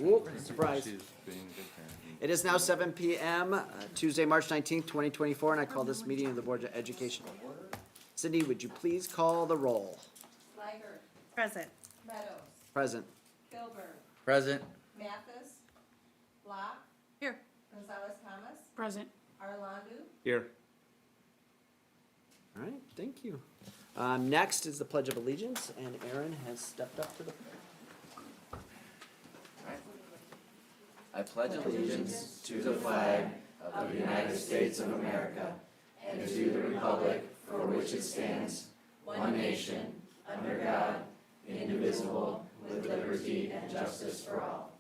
Ooh, surprise. It is now 7 p.m., Tuesday, March 19th, 2024, and I call this meeting of the Board of Education to order. Cindy, would you please call the roll? Liger. Present. Meadows. Present. Kilburn. Present. Mathis. Block. Here. Gonzalez Thomas. Present. Arlandu. Here. All right, thank you. Next is the Pledge of Allegiance, and Aaron has stepped up to the plate. I pledge allegiance to the flag of the United States of America and to the republic for which it stands, one nation, under God, indivisible, with liberty and justice for all.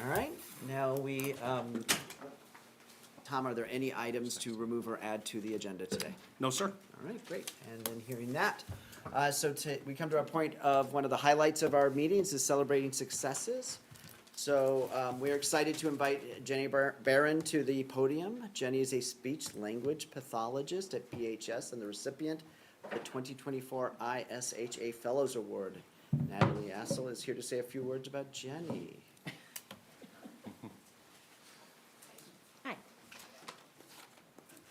All right, now we, Tom, are there any items to remove or add to the agenda today? No, sir. All right, great. And then hearing that, we come to our point of one of the highlights of our meetings is celebrating successes. So we're excited to invite Jenny Barron to the podium. Jenny is a speech language pathologist at BHS and the recipient of the 2024 ISHA Fellows Award. Natalie Assel is here to say a few words about Jenny.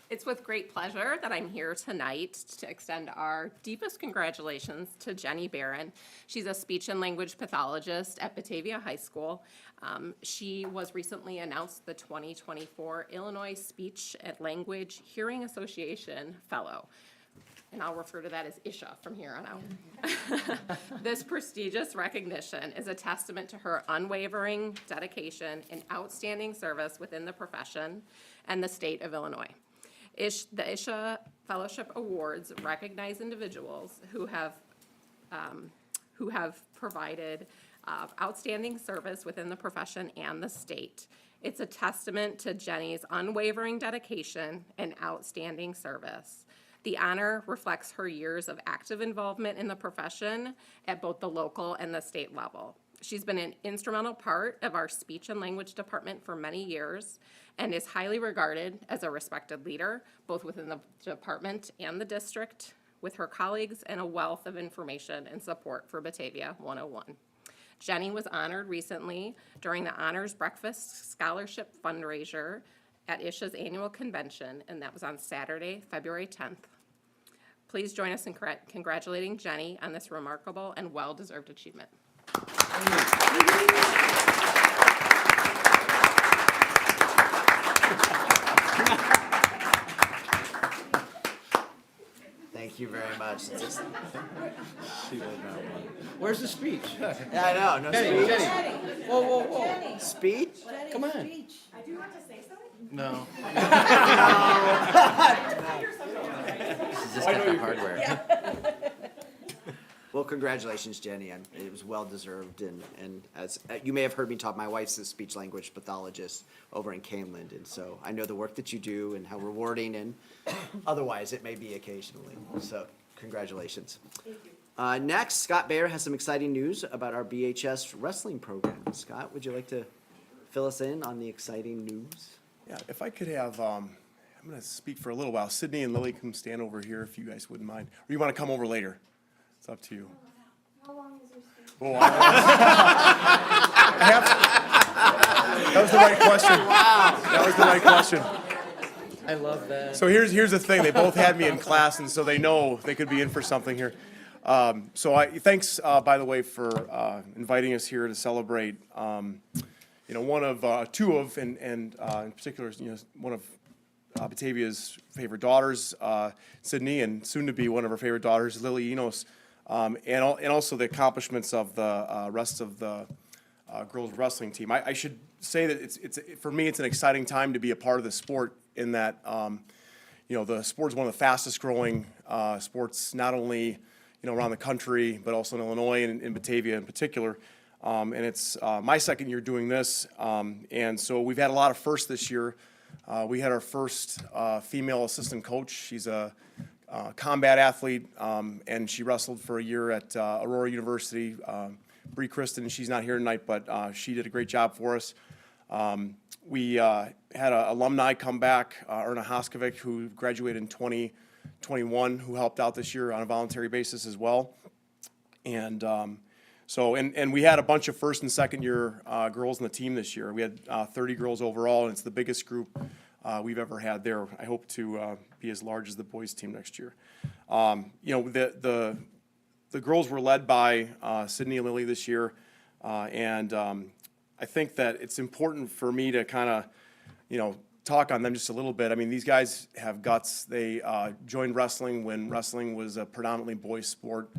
It's with great pleasure that I'm here tonight to extend our deepest congratulations to Jenny Barron. She's a speech and language pathologist at Batavia High School. She was recently announced the 2024 Illinois Speech and Language Hearing Association Fellow. And I'll refer to that as ISHA from here on out. This prestigious recognition is a testament to her unwavering dedication and outstanding service within the profession and the state of Illinois. The ISHA Fellowship Awards recognize individuals who have provided outstanding service within the profession and the state. It's a testament to Jenny's unwavering dedication and outstanding service. The honor reflects her years of active involvement in the profession at both the local and the state level. She's been an instrumental part of our speech and language department for many years and is highly regarded as a respected leader, both within the department and the district, with her colleagues and a wealth of information and support for Batavia 101. Jenny was honored recently during the Honors Breakfast Scholarship Fundraiser at ISHA's annual convention, and that was on Saturday, February 10th. Please join us in congratulating Jenny on this remarkable and well-deserved achievement. Thank you very much. Where's the speech? Yeah, I know, no Jenny, speech. Jenny. Whoa, whoa, whoa. Speech? Come on. I do have to say something? No. She's just got the hardware. Well, congratulations, Jenny, and it was well-deserved, and as you may have heard me talk, my wife's a speech-language pathologist over in Caneland, and so I know the work that you do and how rewarding and otherwise it may be occasionally, so congratulations. Thank you. Next, Scott Bayer has some exciting news about our BHS wrestling program. Scott, would you like to fill us in on the exciting news? Yeah, if I could have, I'm going to speak for a little while. Sydney and Lily, come stand over here if you guys wouldn't mind. Or you want to come over later? It's up to you. How long is your speech? Oh, that was the right question. Wow. That was the right question. I love that. So here's the thing. They both had me in class, and so they know they could be in for something here. Thanks, by the way, for inviting us here to celebrate. One of two of, and in particular, one of Batavia's favorite daughters, Sydney, and soon to be one of her favorite daughters, Lily Enos, and also the accomplishments of the rest of the girls wrestling team. I should say that for me, it's an exciting time to be a part of the sport in that, the sport is one of the fastest growing sports, not only, around the country, but also in Illinois and in Batavia in particular. And it's my second year doing this. And so we've had a lot of firsts this year. We had our first female assistant coach. She's a combat athlete, and she wrestled for a year at Aurora University. Bree Kristen, she's not here tonight, but she did a great job for us. We had an alumni come back, Erna Hoskovic, who graduated in 21 who helped out this year on a voluntary basis as well. And and we had a bunch of first and second year girls on the team this year. We had 30 girls overall, and it's the biggest group we've ever had there. I hope to be as large as the boys team next year. The girls were led by Sydney and Lily this year, and I think that it's important for me to kind of, talk on them just a little bit. I mean, these guys have guts. They joined wrestling when wrestling was a predominantly boys' sport.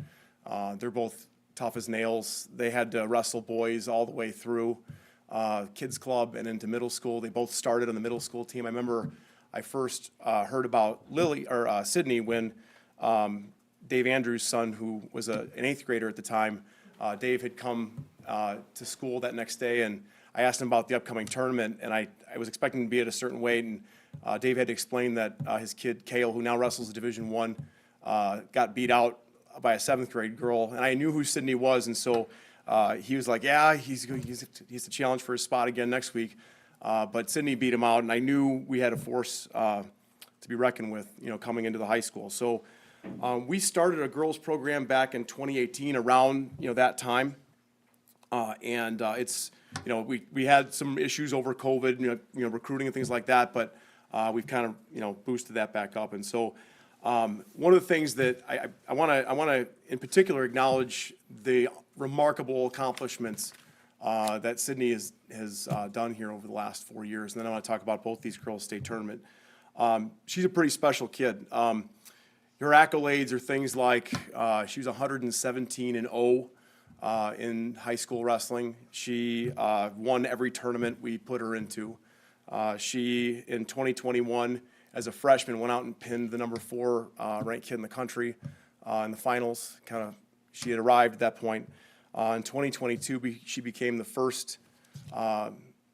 They're both tough as nails. They had to wrestle boys all the way through kids club and into middle school. They both started on the middle school team. I remember I first heard about Sydney when Dave Andrews' son, who was an 8th grader at the time, Dave had come to school that next day, and I asked him about the upcoming tournament, and I was expecting to be at a certain weight, and Dave had to explain that his kid, Kale, who now wrestles Division I, got beat out by a 7th grade girl, and I knew who Sydney was, and so he was like, yeah, he's a challenge for his spot again next week, but Sydney beat him out, and I knew we had a force to be reckoned with, coming into the high school. So we started a girls program back in 2018 around, that time, and it's, we had some issues over COVID, recruiting and things like that, but we've kind of, boosted that back up, and so one of the things that I want to in particular acknowledge the remarkable accomplishments that Sydney has done here over the last 4 years, and then I want to talk about both these girls' state tournament. She's a pretty special kid. Her accolades are things like she was 117-0 in high school wrestling. She won every tournament we put her into. She, in 2021, as a freshman, went out and pinned the number 4 ranked kid in the country in the finals. She had arrived at that point. In 2022, she became the first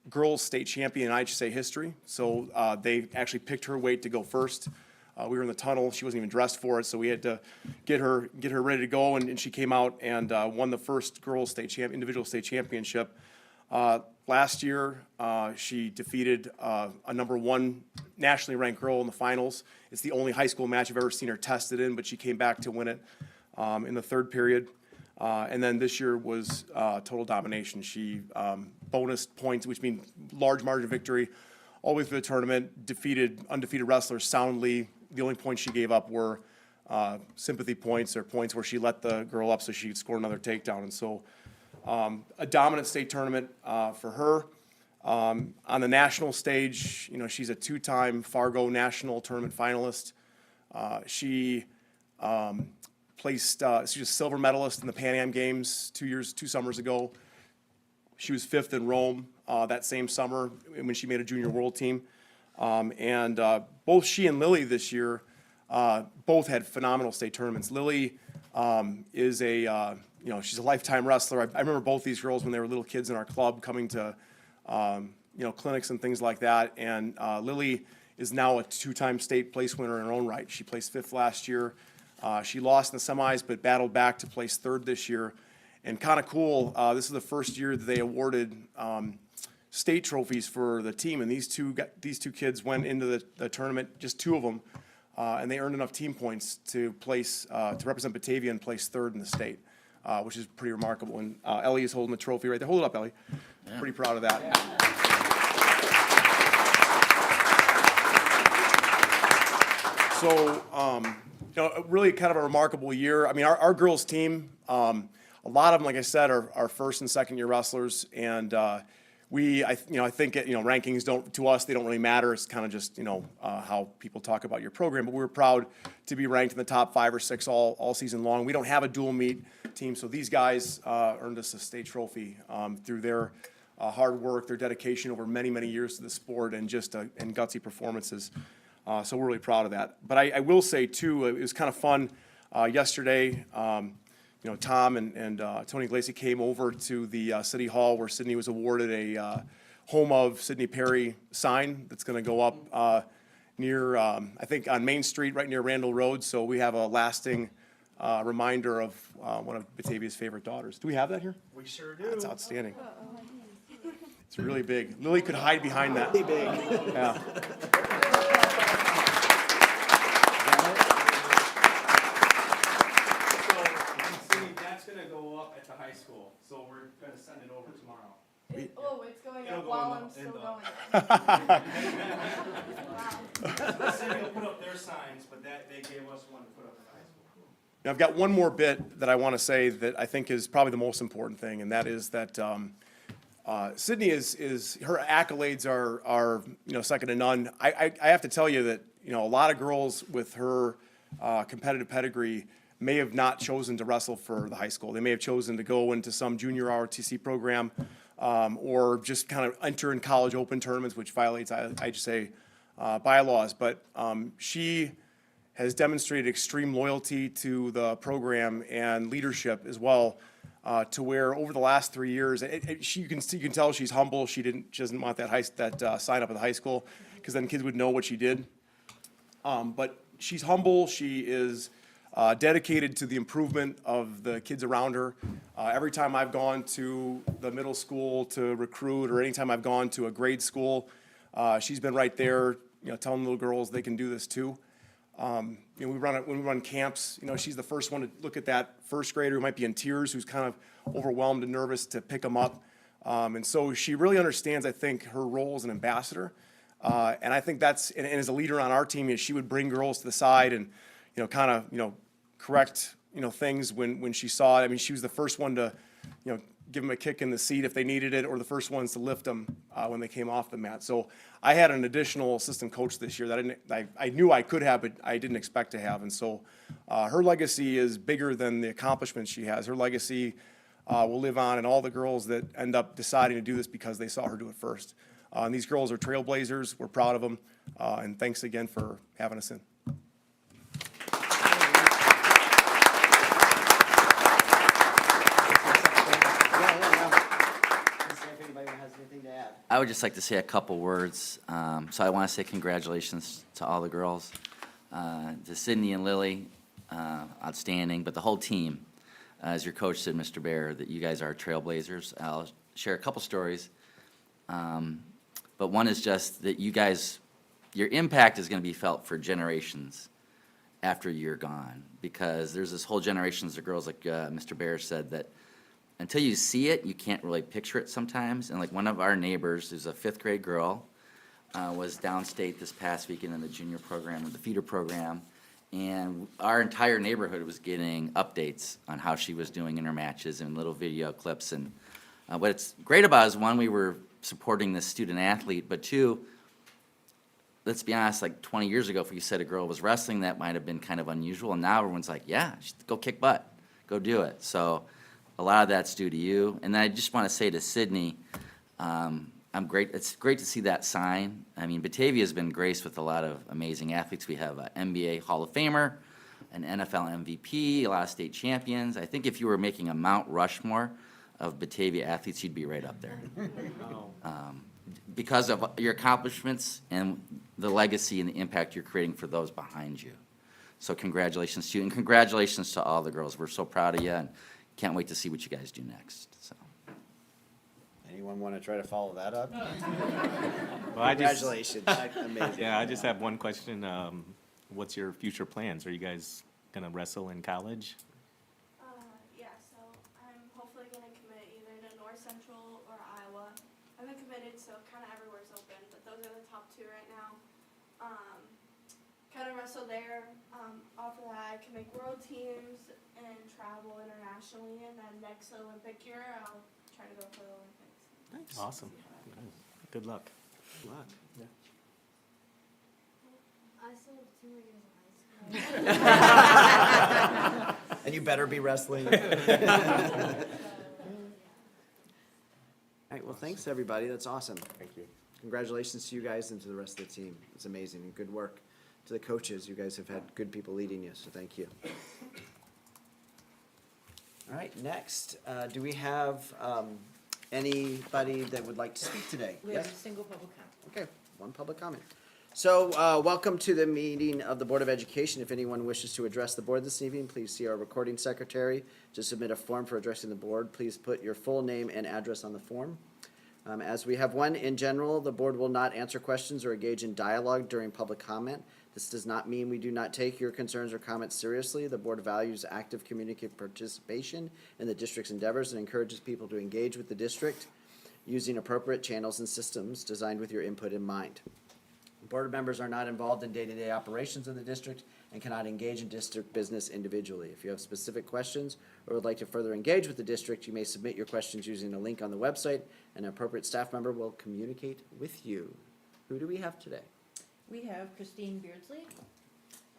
girls state champion in IHSA history. So they actually picked her weight to go first. We were in the tunnel. She wasn't even dressed for it, so we had to get her ready to go, and she came out and won the first girls individual state championship. Last year, she defeated a number 1 nationally ranked girl in the finals. It's the only high school match I've ever seen her tested in, but she came back to win it in the 3rd period. And then this year was total domination. She bonus points, which means large margin victory, all the way through the tournament, defeated undefeated wrestlers soundly. The only points she gave up were sympathy points, or points where she let the girl up so she could score another takedown. And so a dominant state tournament for her. On the national stage, she's a 2-time Fargo national tournament finalist. She placed, she was a silver medalist in the Pan Am Games 2 summers ago. She was 5th in Rome that same summer when she made a junior world team. And both she and Lily this year both had phenomenal state tournaments. Lily is she's a lifetime wrestler. I remember both these girls when they were little kids in our club coming to, clinics and things like that. And Lily is now a 2-time state place winner in her own right. She placed 5th last year. She lost in the semis, but battled back to place 3rd this year. And kind of cool, this is the first year that they awarded state trophies for the team. And these two kids went into the tournament, just 2 of them, and they earned enough team points to place to represent Batavia and place 3rd in the state, which is pretty remarkable. And Ellie is holding the trophy right there. Hold it up, Ellie. Yeah. Pretty proud of that. Yeah. So, really kind of a remarkable year. I mean, our girls team, a lot of them, like I said, are 1st and 2nd year wrestlers, and I think rankings to us, they don't really matter. It's kind of just, how people talk about your program. But we were proud to be ranked in the top 5 or 6 all season long. We don't have a dual meet team, so these guys earned us a state trophy through their hard work, their dedication over many, many years to the sport, and just and gutsy performances. So we're really proud of that. But I will say, too, it was kind of fun yesterday. Tom and Tony Glacy came over to the City Hall where Sydney was awarded a Home of Sidney Perry sign that's going to go up near, I think, on Main Street, right near Randall Road. So we have a lasting reminder of one of Batavia's favorite daughters. Do we have that here? We sure do. That's outstanding. It's really big. Lily could hide behind that. Really big. Yeah. the high school, so we're gonna send it over tomorrow. It's going It'll up go while in I'm the- still in the- going. The city will put up their signs, but they gave us one to put up at the high school. Now, I've got one more bit that I want to say that I think is probably the most important thing, and that is that Sydney is her accolades are second to none. I have to tell you that a lot of girls with her competitive pedigree may have not chosen to wrestle for the high school. They may have chosen to go into some junior ROTC program or just kind of enter in college open tournaments, which violates, I just say, bylaws. But she has demonstrated extreme loyalty to the program and leadership as well, to where over the last 3 years, you can tell she's humble. She doesn't want that sign up at the high school, because then kids would know what she did. But she's humble. She is dedicated to the improvement of the kids around her. Every time I've gone to the middle school to recruit, or anytime I've gone to a grade school, she's been right there, telling little girls they can do this too. When we run camps, she's the first one to look at that first grader who might be in tears, who's kind of overwhelmed and nervous, to pick them up. And so she really understands, I think, her role as an ambassador. And I think and as a leader on our team, she would bring girls to the side and, kind of, correct, things when she saw it. I mean, she was the first one to, give them a kick in the seat if they needed it, or the first ones to lift them when they came off the mat. So I had an additional assistant coach this year that I knew I could have, but I didn't expect to have. And so her legacy is bigger than the accomplishments she has. Her legacy will live on, and all the girls that end up deciding to do this because they saw her do it first. And these girls are trailblazers. We're proud of them. And thanks again for having us in. If anybody has anything to add. I would just like to say a couple words. So I want to say congratulations to all the girls, to Sydney and Lily, outstanding, but the whole team. As your coach said, Mr. Bear, that you guys are trailblazers. I'll share a couple stories. But one is just that you guys, your impact is going to be felt for generations after you're gone, because there's this whole generation of girls, like Mr. Bear said, that until you see it, you can't really picture it sometimes. And like one of our neighbors, who's a 5th grade girl, was downstate this past weekend in the junior program, or the feeder program, and our entire neighborhood was getting updates on how she was doing in her matches and little video clips. And what's great about it is, one, we were supporting this student athlete, but two, let's be honest, like 20 years ago, if you said a girl was wrestling, that might have been kind of unusual. And now everyone's like, yeah, go kick butt, go do it. So a lot of that's due to you. And I just want to say to Sydney, it's great to see that sign. I mean, Batavia has been graced with a lot of amazing athletes. We have an NBA Hall of Famer, an NFL MVP, a lot of state champions. I think if you were making a Mount Rushmore of Batavia athletes, you'd be right up there. Because of your accomplishments and the legacy and the impact you're creating for those behind you. So congratulations to you, and congratulations to all the girls. We're so proud of you, and can't wait to see what you guys do next. So. Anyone want to try to follow that up? Well, Congratulations, amazing. Yeah, I just have one question. What's your future plans? Are you guys gonna wrestle in college? Yeah, so I'm hopefully gonna commit either to North Central or Iowa. I haven't committed, so kind of everywhere's open, but those are the top 2 right now. Kind of wrestle there. Off of that, I can make world teams and travel internationally, and then next Olympic year, I'll try to go for the Olympics. Nice. Awesome. Good luck. Good luck. I still have 2 more years of high school. And you better be wrestling. All right, well, thanks, everybody. That's awesome. Thank you. Congratulations to you guys and to the rest of the team. It's amazing, and good work to the coaches. You guys have had good people leading you, so thank you. All right, next, do we have anybody that would like to speak today? We have Yes? a single public comment. Okay, one public comment. So, welcome to the meeting of the Board of Education. If anyone wishes to address the board this evening, please see our recording secretary to submit a form for addressing the board. Please put your full name and address on the form. As we have one in general, the board will not answer questions or engage in dialogue during public comment. This does not mean we do not take your concerns or comments seriously. The board values active community participation in the district's endeavors and encourages people to engage with the district using appropriate channels and systems designed with your input in mind. Board members are not involved in day-to-day operations of the district and cannot engage in district business individually. If you have specific questions or would like to further engage with the district, you may submit your questions using a link on the website, and an appropriate staff member will communicate with you. Who do we have today? We have Christine Beardsley.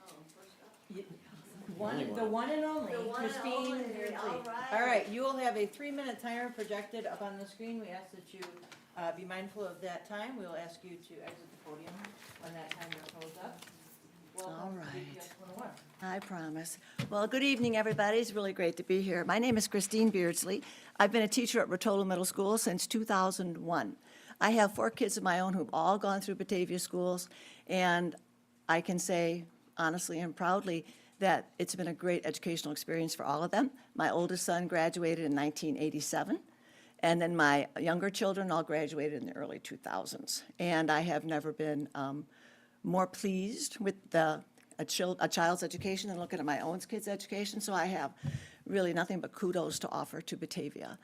Oh, first up. The one and only, The one and Christine only, Beardsley. all right. All right, you will have a 3-minute timer projected up on the screen. We ask that you be mindful of that time. We will ask you to exit the podium when that timer goes up. All Welcome to right. BPS 101. I promise. Well, good evening, everybody. It's really great to be here. My name is Christine Beardsley. I've been a teacher at Rotolo Middle School since 2001. I have 4 kids of my own who've all gone through Batavia schools, and I can say honestly and proudly that it's been a great educational experience for all of them. My oldest son graduated in 1987, and then my younger children all graduated in the early 2000s. And I have never been more pleased with a child's education than looking at my own kids' education, so I have really nothing but kudos to offer to Batavia.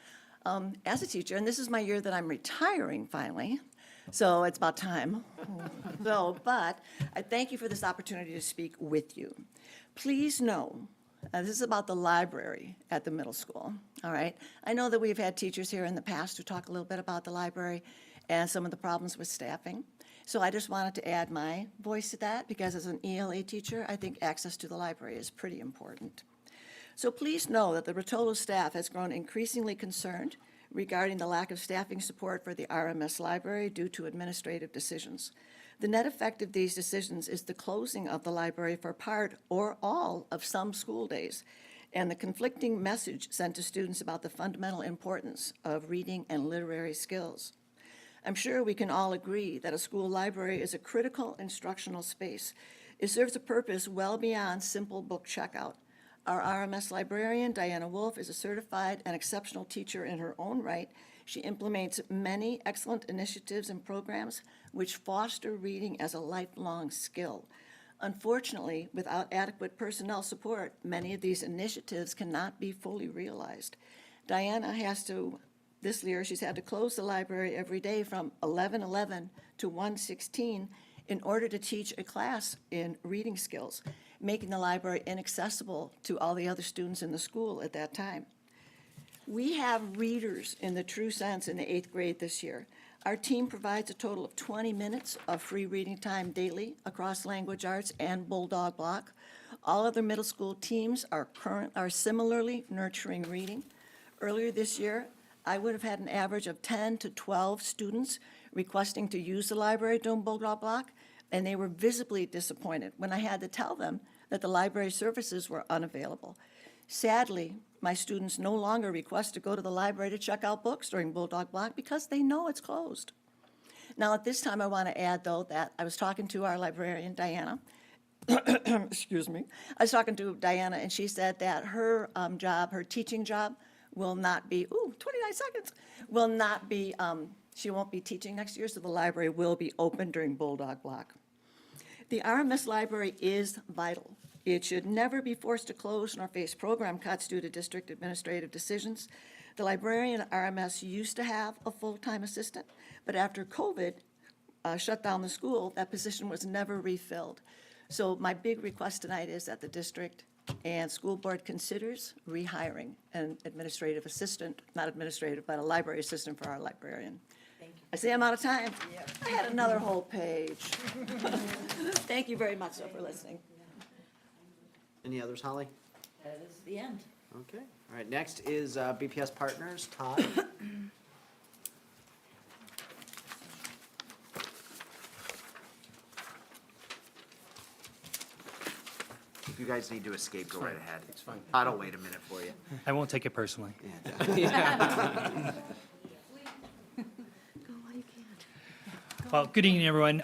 As a teacher, and this is my year that I'm retiring finally, so it's about time. But I thank you for this opportunity to speak with you. Please know, this is about the library at the middle school, all right? I know that we've had teachers here in the past who talk a little bit about the library and some of the problems with staffing. So I just wanted to add my voice to that because as an ELA teacher, I think access to the library is pretty important. So please know that the Rotolo staff has grown increasingly concerned regarding the lack of staffing support for the RMS library due to administrative decisions. The net effect of these decisions is the closing of the library for part or all of some school days, and the conflicting message sent to students about the fundamental importance of reading and literary skills. I'm sure we can all agree that a school library is a critical instructional space. It serves a purpose well beyond simple book checkout. Our RMS librarian, Diana Wolf, is a certified and exceptional teacher in her own right. She implements many excellent initiatives and programs which foster reading as a lifelong skill. Unfortunately, without adequate personnel support, many of these initiatives cannot be fully realized. Diana has to, this year, she's had to close the library every day from 11:11 to 1:16 in order to teach a class in reading skills, making the library inaccessible to all the other students in the school at that time. We have readers in the true sense in the 8th grade this year. Our team provides a total of 20 minutes of free reading time daily across language arts and Bulldog Block. All other middle school teams are similarly nurturing reading. Earlier this year, I would have had an average of 10 to 12 students requesting to use the library during Bulldog Block, and they were visibly disappointed when I had to tell them that the library services were unavailable. Sadly, my students no longer request to go to the library to check out books during Bulldog Block because they know it's closed. Now, at this time, I want to add, though, that I was talking to our librarian, Diana. Excuse me. I was talking to Diana, and she said that her job, her teaching job, will not be, 29 seconds, will not be, she won't be teaching next year, so the library will be open during Bulldog Block. The RMS library is vital. It should never be forced to close nor face program cuts due to district administrative decisions. The librarian at RMS used to have a full-time assistant, but after COVID shut down the school, that position was never refilled. So my big request tonight is that the district and school board considers rehiring an administrative assistant, not administrative, but a library assistant for our librarian. Thank you. I see I'm out of time. I had another whole page. Thank you very much, though, for listening. Any others, Holly? That is the end. Okay, all right, next is BPS Partners, Todd. If you guys need to escape, go right ahead. It's fine. Todd will wait a minute for you. I won't take it personally. Go while you can. Well, good evening, everyone.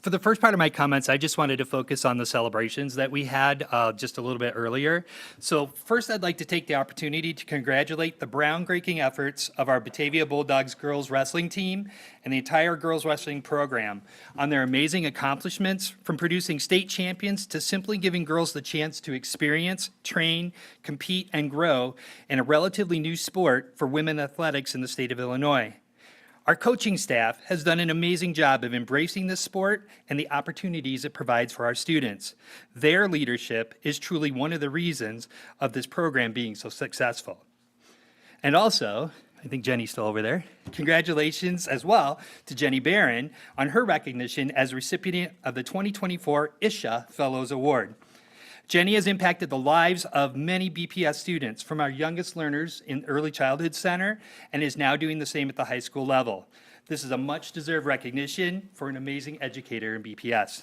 For the first part of my comments, I just wanted to focus on the celebrations that we had just a little bit earlier. So first, I'd like to take the opportunity to congratulate the groundbreaking efforts of our Batavia Bulldogs girls wrestling team and the entire girls wrestling program on their amazing accomplishments, from producing state champions to simply giving girls the chance to experience, train, compete, and grow in a relatively new sport for women athletics in the state of Illinois. Our coaching staff has done an amazing job of embracing this sport and the opportunities it provides for our students. Their leadership is truly one of the reasons of this program being so successful. And also, I think Jenny's still over there. Congratulations as well to Jenny Barron on her recognition as recipient of the 2024 ISHA Fellows Award. Jenny has impacted the lives of many BPS students, from our youngest learners in Early Childhood Center, and is now doing the same at the high school level. This is a much-deserved recognition for an amazing educator in BPS.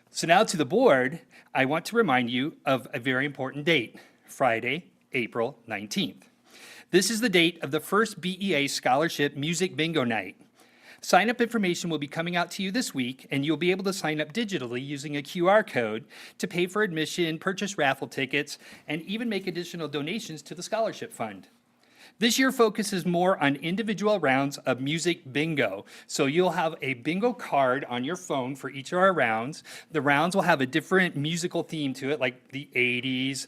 So now to the board, I want to remind you of a very important date, Friday, April 19th. This is the date of the first BEA Scholarship Music Bingo Night. Sign-up information will be coming out to you this week, and you'll be able to sign up digitally using a QR code to pay for admission, purchase raffle tickets, and even make additional donations to the scholarship fund. This year focuses more on individual rounds of music bingo. So you'll have a bingo card on your phone for each of our rounds. The rounds will have a different musical theme to it, like the 80s,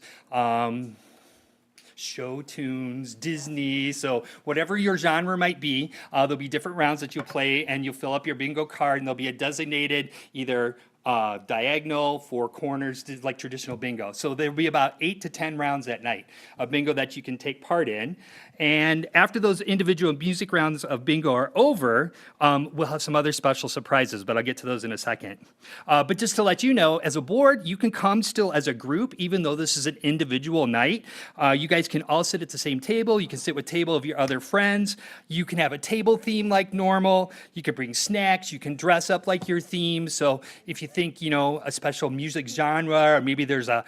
show tunes, Disney, so whatever your genre might be, there'll be different rounds that you'll play, and you'll fill up your bingo card, and there'll be a designated either diagonal, four corners, like traditional bingo. So there'll be about 8 to 10 rounds that night of bingo that you can take part in. And after those individual music rounds of bingo are over, we'll have some other special surprises, but I'll get to those in a second. But just to let you know, as a board, you can come still as a group, even though this is an individual night. You guys can all sit at the same table. You can sit with table of your other friends. You can have a table theme like normal. You can bring snacks. You can dress up like your theme. So if you think, a special music genre, or maybe there's a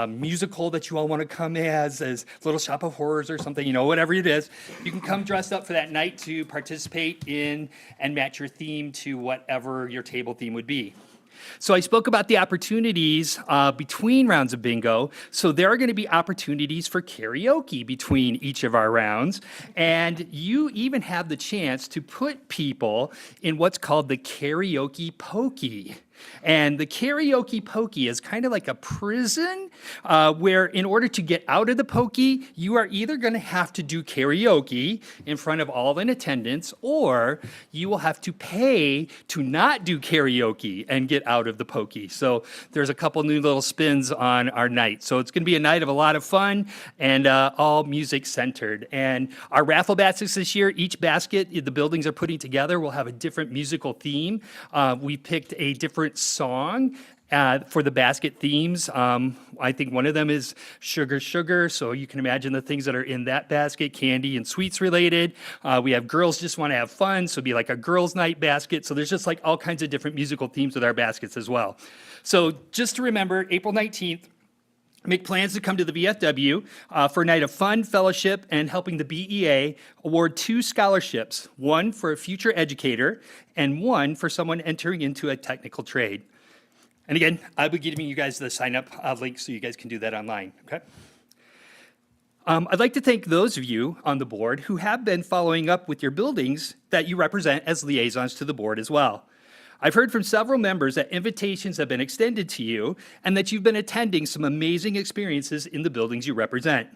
musical that you all want to come as Little Shop of Horrors or something, whatever it is, you can come dressed up for that night to participate in and match your theme to whatever your table theme would be. So I spoke about the opportunities between rounds of bingo. So there are going to be opportunities for karaoke between each of our rounds. And you even have the chance to put people in what's called the karaoke pokey. And the karaoke pokey is kind of like a prison where, in order to get out of the pokey, you are either going to have to do karaoke in front of all in attendance, or you will have to pay to not do karaoke and get out of the pokey. So there's a couple new little spins on our night. So it's going to be a night of a lot of fun and all music centered. And our raffle baskets this year, each basket the buildings are putting together will have a different musical theme. We picked a different song for the basket themes. I think one of them is Sugar, Sugar, so you can imagine the things that are in that basket, candy and sweets related. We have Girls Just Want to Have Fun, so it'd be like a girls' night basket. So there's just like all kinds of different musical themes with our baskets as well. So just to remember, April 19th, make plans to come to the VFW for a night of fun, fellowship, and helping the BEA award 2 scholarships, one for a future educator and one for someone entering into a technical trade. And again, I'll be giving you guys the sign-up link so you guys can do that online, okay? I'd like to thank those of you on the board who have been following up with your buildings that you represent as liaisons to the board as well. I've heard from several members that invitations have been extended to you and that you've been attending some amazing experiences in the buildings you represent.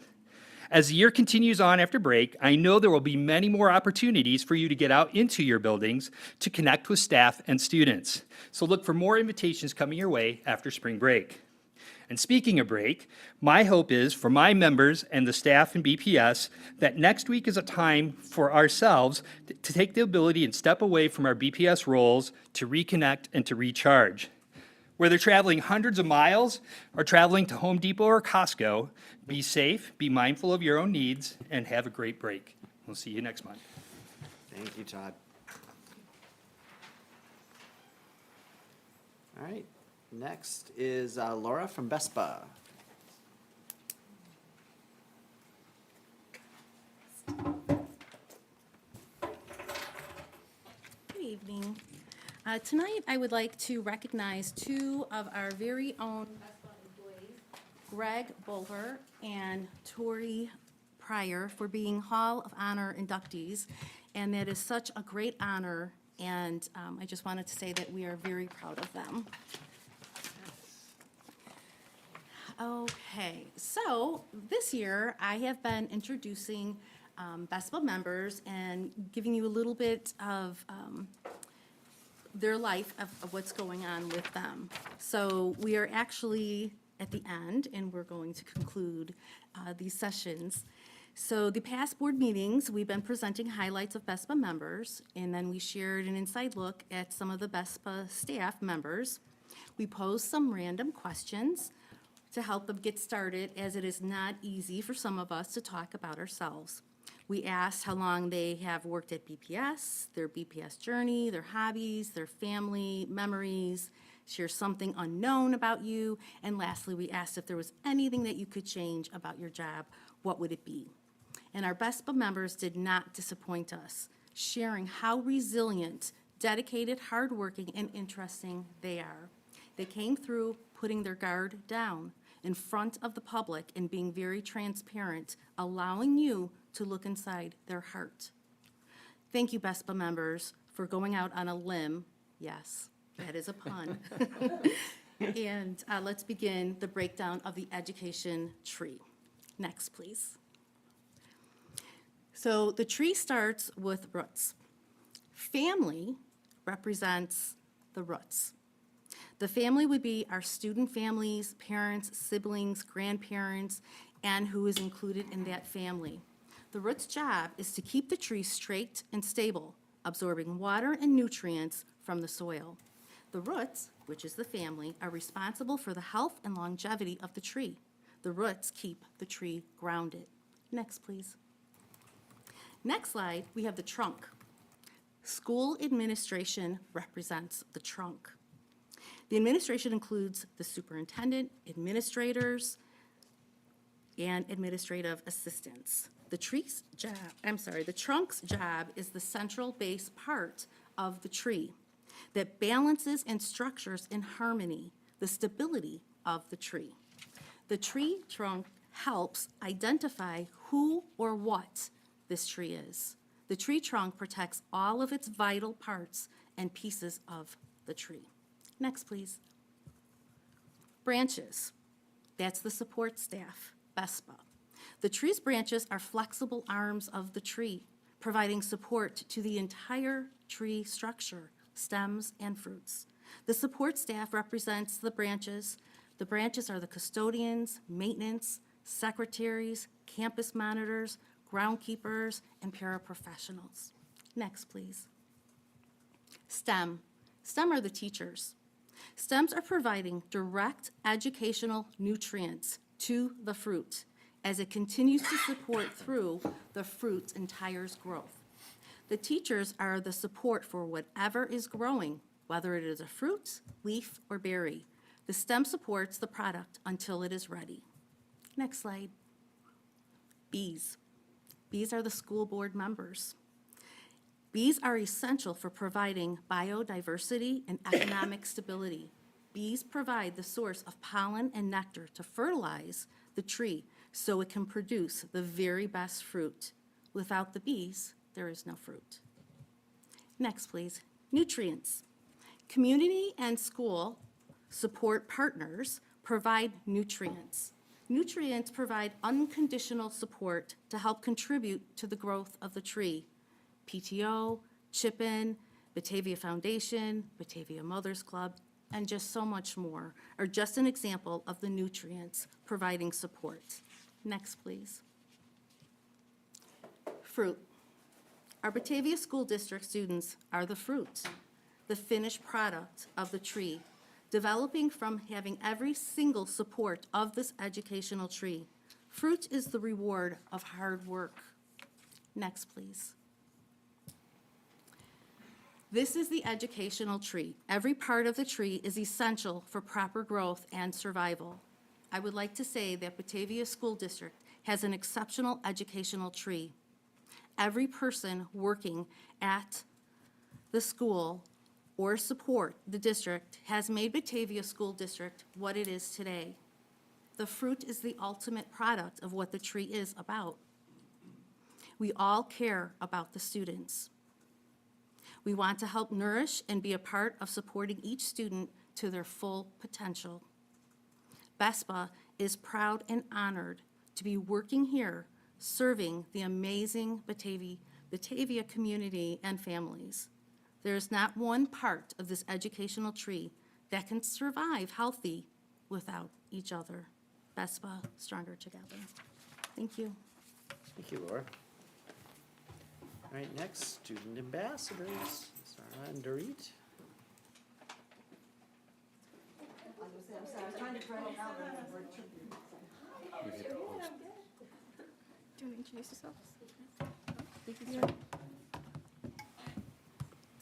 As the year continues on after break, I know there will be many more opportunities for you to get out into your buildings to connect with staff and students. So look for more invitations coming your way after spring break. And speaking of break, my hope is for my members and the staff in BPS that next week is a time for ourselves to take the ability and step away from our BPS roles to reconnect and to recharge. Whether traveling hundreds of miles or traveling to Home Depot or Costco, be safe, be mindful of your own needs, and have a great break. We'll see you next month. Thank you, Todd. All right, next is Laura from BESPA. Good evening. Tonight, I would like to recognize two of our very own BESPA employees, Greg Bolver and Tori Pryor, for being Hall of Honor inductees. And that is such a great honor, and I just wanted to say that we are very proud of them. Okay, so this year, I have been introducing BESPA members and giving you a little bit of their life of what's going on with them. So we are actually at the end, and we're going to conclude these sessions. So the past board meetings, we've been presenting highlights of BESPA members, and then we shared an inside look at some of the BESPA staff members. We posed some random questions to help them get started, as it is not easy for some of us to talk about ourselves. We asked how long they have worked at BPS, their BPS journey, their hobbies, their family, memories, share something unknown about you, and lastly, we asked if there was anything that you could change about your job, what would it be? And our BESPA members did not disappoint us, sharing how resilient, dedicated, hardworking, and interesting they are. They came through putting their guard down in front of the public and being very transparent, allowing you to look inside their heart. Thank you, BESPA members, for going out on a limb. Yes, that is a pun. And let's begin the breakdown of the education tree. Next, please. So the tree starts with roots. Family represents the roots. The family would be our student families, parents, siblings, grandparents, and who is included in that family. The root's job is to keep the tree straight and stable, absorbing water and nutrients from the soil. The roots, which is the family, are responsible for the health and longevity of the tree. The roots keep the tree grounded. Next, please. Next slide, we have the trunk. School administration represents the trunk. The administration includes the superintendent, administrators, and administrative assistants. The trunk's job is the central base part of the tree that balances and structures in harmony the stability of the tree. The tree trunk helps identify who or what this tree is. The tree trunk protects all of its vital parts and pieces of the tree. Next, please. Branches. That's the support staff, BESPA. The tree's branches are flexible arms of the tree, providing support to the entire tree structure, stems and fruits. The support staff represents the branches. The branches are the custodians, maintenance, secretaries, campus monitors, groundkeepers, and paraprofessionals. Next, please. STEM. STEM are the teachers. STEMs are providing direct educational nutrients to the fruit as it continues to support through the fruit's entire growth. The teachers are the support for whatever is growing, whether it is a fruit, leaf, or berry. The STEM supports the product until it is ready. Next slide. Bees. Bees are the school board members. Bees are essential for providing biodiversity and economic stability. Bees provide the source of pollen and nectar to fertilize the tree so it can produce the very best fruit. Without the bees, there is no fruit. Next, please. Nutrients. Community and school support partners provide nutrients. Nutrients provide unconditional support to help contribute to the growth of the tree. PTO, Chip-In, Batavia Foundation, Batavia Mothers Club, and just so much more are just an example of the nutrients providing support. Next, please. Fruit. Our Batavia School District students are the fruit, the finished product of the tree, developing from having every single support of this educational tree. Fruit is the reward of hard work. Next, please. This is the educational tree. Every part of the tree is essential for proper growth and survival. I would like to say that Batavia School District has an exceptional educational tree. Every person working at the school or support the district has made Batavia School District what it is today. The fruit is the ultimate product of what the tree is about. We all care about the students. We want to help nourish and be a part of supporting each student to their full potential. BESPA is proud and honored to be working here, serving the amazing Batavia community and families. There is not one part of this educational tree that can survive healthy without each other. BESPA, stronger together. Thank you. Thank you, Laura. All right, next, student ambassadors, Sarah and Dorit. Do you want to introduce yourselves?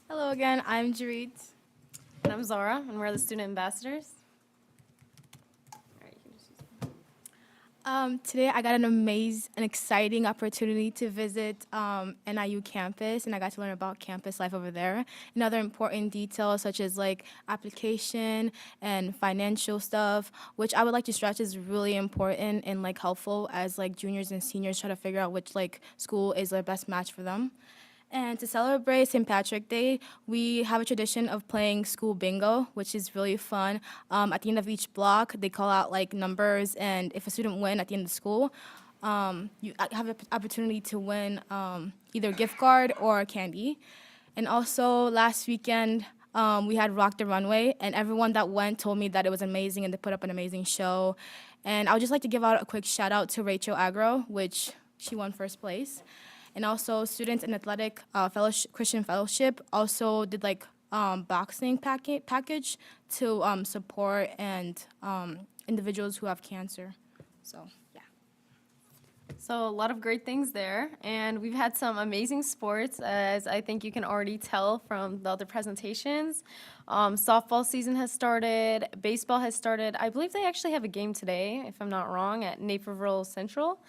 Hello again, I'm Jareed. And I'm Zara, and we're the student ambassadors. Today I got an exciting opportunity to visit NIU campus, and I got to learn about campus life over there and other important details such as like application and financial stuff, which I would like to stress is really important and like helpful as like juniors and seniors try to figure out which like school is the best match for them. And to celebrate St. Patrick's Day, we have a tradition of playing school bingo, which is really fun. At the end of each block, they call out like numbers, and if a student wins at the end of school, you have the opportunity to win either a gift card or candy. And also last weekend, we had Rock the Runway, and everyone that went told me that it was amazing and they put up an amazing show. And I would just like to give out a quick shout out to Rachel Agro, which she won first place. And also students in athletic Christian fellowship also did like boxing package to support and individuals who have cancer. So yeah. So a lot of great things there, and we've had some amazing sports, as I think you can already tell from the other presentations. Softball season has started, baseball has started. I believe they actually have a game today, if I'm not wrong, at Naperville Central.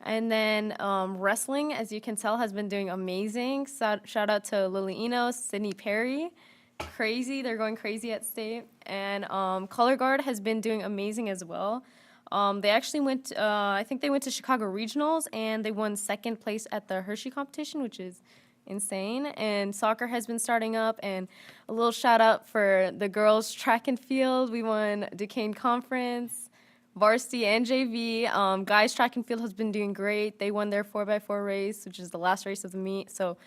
And then wrestling, as you can tell, has been doing amazing. Shout out to Lily Enos, Sydney Perry. Crazy, they're going crazy at state. And Color Guard has been doing amazing as well. They actually went, I think they went to Chicago Regionals, and they won second place at the Hershey competition, which is insane. And soccer has been starting up, and a little shout out for the girls track and field. We won Duquesne Conference, varsity and JV. Guys track and field has been doing great. They won their 4x4 race, which is the last race of the meet. So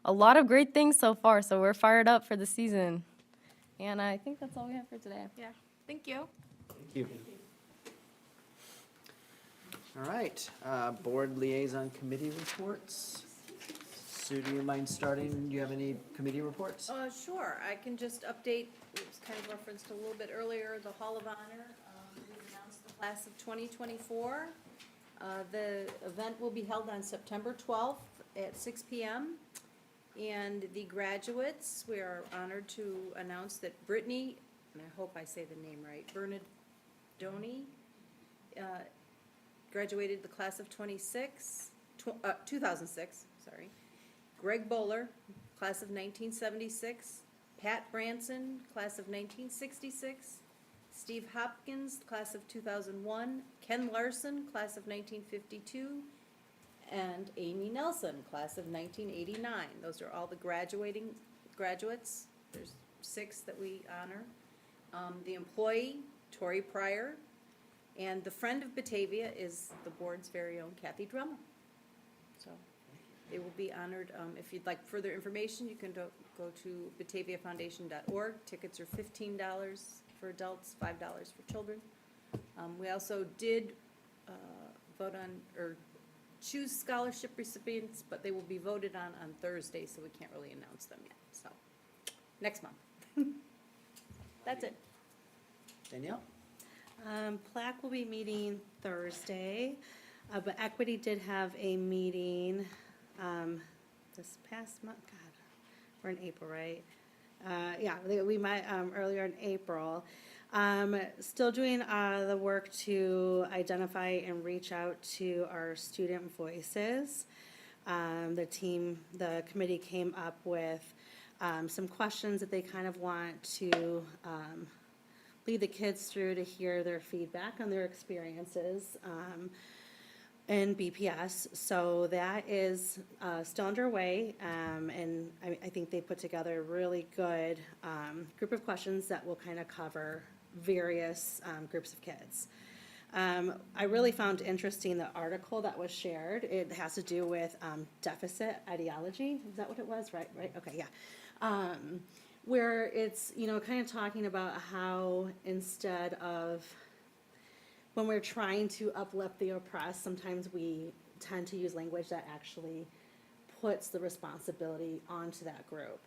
a lot of great things so far. So we're fired up for the season. And I think that's all we have for today. Yeah, thank you. Thank you. All right, board liaison committee reports. Sue, do you mind starting? Do you have any committee reports? Sure, I can just update, it was kind of referenced a little bit earlier, the Hall of Honor. We announced the class of 2024. The event will be held on September 12th at 6 p.m. And the graduates, we are honored to announce that Brittany, and I hope I say the name right, Bernardoni, graduated the class of 2006, sorry. Greg Bowler, class of 1976. Pat Branson, class of 1966. Steve Hopkins, class of 2001. Ken Larson, class of 1952. And Amy Nelson, class of 1989. Those are all the graduates. There's 6 that we honor. The employee, Tori Pryor. And the friend of Batavia is the board's very own Kathy Drummond. So they will be honored. If you'd like further information, you can go to bataviafoundation.org. Tickets are $15 for adults, $5 for children. We also did vote on, or choose scholarship recipients, but they will be voted on Thursday, so we can't really announce them yet. So next month. That's it. Danielle? Plaque will be meeting Thursday, but Equity did have a meeting this past month. God, we're in April, right? Yeah, we met earlier in April. Still doing the work to identify and reach out to our student voices. The committee came up with some questions that they kind of want to lead the kids through to hear their feedback on their experiences in BPS. So that is still underway, and I think they put together a really good group of questions that will kind of cover various groups of kids. I really found interesting the article that was shared. It has to do with deficit ideology. Is that what it was? Right, okay, yeah. Where it's, kind of talking about how instead of, when we're trying to uplift the oppressed, sometimes we tend to use language that actually puts the responsibility onto that group.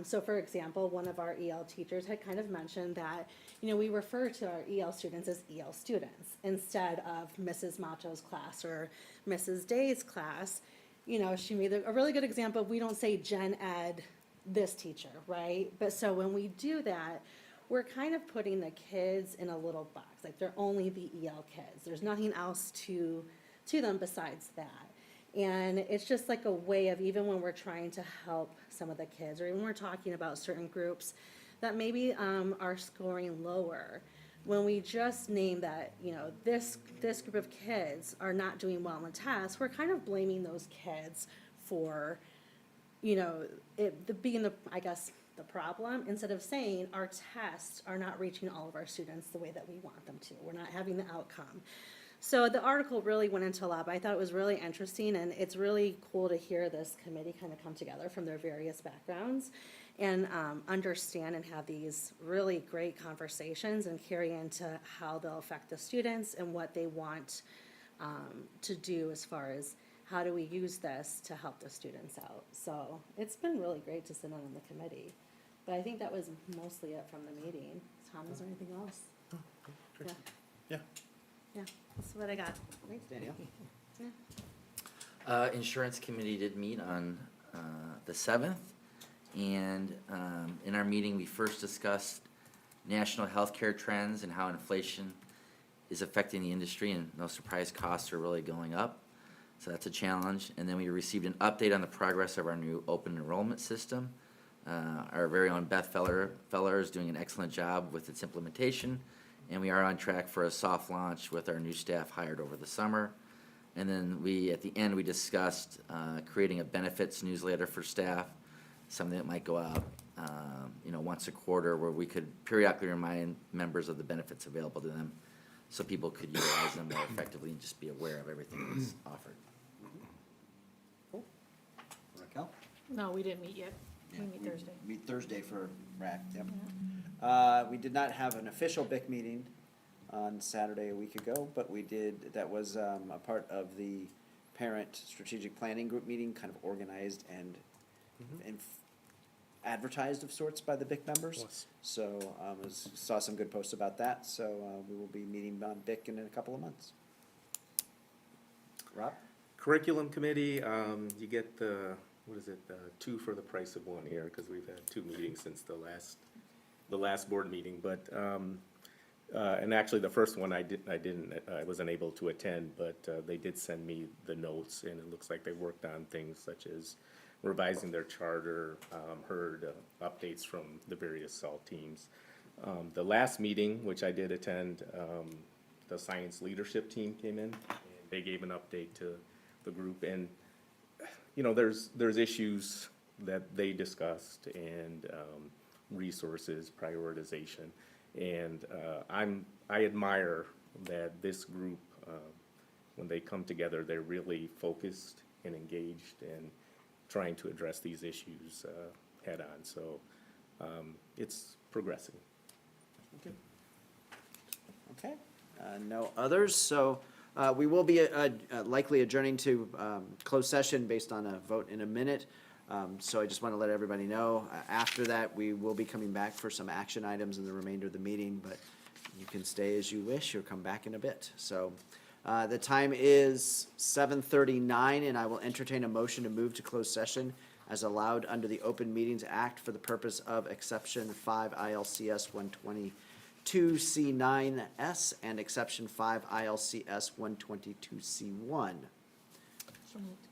So for example, one of our EL teachers had kind of mentioned that, we refer to our EL students as EL students instead of Mrs. Macho's class or Mrs. Day's class. She made a really good example. We don't say Gen Ed, this teacher, right? But so when we do that, we're kind of putting the kids in a little box, like they're only the EL kids. There's nothing else to them besides that. And it's just like a way of, even when we're trying to help some of the kids, or even when we're talking about certain groups that maybe are scoring lower, when we just name that, this group of kids are not doing well on the test, we're kind of blaming those kids for, it being the problem, instead of saying our tests are not reaching all of our students the way that we want them to. We're not having the outcome. So the article really went into a lot, but I thought it was really interesting, and it's really cool to hear this committee kind of come together from their various backgrounds and understand and have these really great conversations and carry into how they'll affect the students and what they want to do as far as how do we use this to help the students out. So it's been really great to sit on the committee. But I think that was mostly it from the meeting. Tom, is there anything else? Yeah. Yeah. Yeah, that's what I got. Thanks, Danielle. Insurance committee did meet on the 7th, and in our meeting, we first discussed national healthcare trends and how inflation is affecting the industry, and no surprise, costs are really going up. So that's a challenge. And then we received an update on the progress of our new open enrollment system. Our very own Beth Feller is doing an excellent job with its implementation, and we are on track for a soft launch with our new staff hired over the summer. And then at the end, we discussed creating a benefits newsletter for staff, something that might go out, once a quarter, where we could periodically remind members of the benefits available to them, so people could utilize them more effectively and just be aware of everything that's offered. Cool. Raquel? No, we didn't meet yet. Yeah, We meet Thursday. Meet Thursday for RAC, yep. We did not have an official BIC meeting on Saturday a week ago, but we did, that was a part of the parent strategic planning group meeting, kind of organized and advertised of sorts by the BIC members. Yes. So saw some good posts about that, so we will be meeting on BIC in a couple of months. Rob? Curriculum committee, you get the, 2 for the price of 1 here, because we've had 2 meetings since the last board meeting, but, and actually the first one I wasn't able to attend, but they did send me the notes, and it looks like they worked on things such as revising their charter, heard updates from the various SALT teams. The last meeting, which I did attend, the science leadership team came in, and they gave an update to the group, and there's issues that they discussed, and resources, prioritization, and I admire that this group, when they come together, they're really focused and engaged and trying to address these issues head on. So it's progressing. Okay, no others, so we will be likely adjourning to closed session based on a vote in a minute. So I just want to let everybody know, after that, we will be coming back for some action items in the remainder of the meeting, but you can stay as you wish or come back in a bit. So the time is 7:39, and I will entertain a motion to move to closed session as allowed under the Open Meetings Act for the purpose of exception 5 ILCS 122C9S and exception 5 ILCS 122C1. So moved.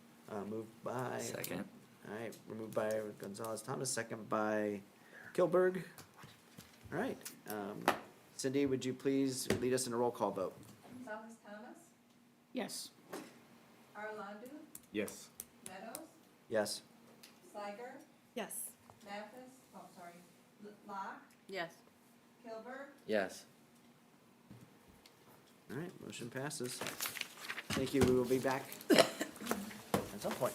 Moved by Second. All right, moved by Gonzalez Thomas, second by Kilberg. All right, Cindy, would you please lead us in a roll call vote? Gonzalez Thomas, Yes. Arlandu, Yes. Meadows, Yes. Steiger, Yes. Mathis, Locke, Yes. Kilberg, Yes. All right, motion passes. Thank you, we will be back at some point.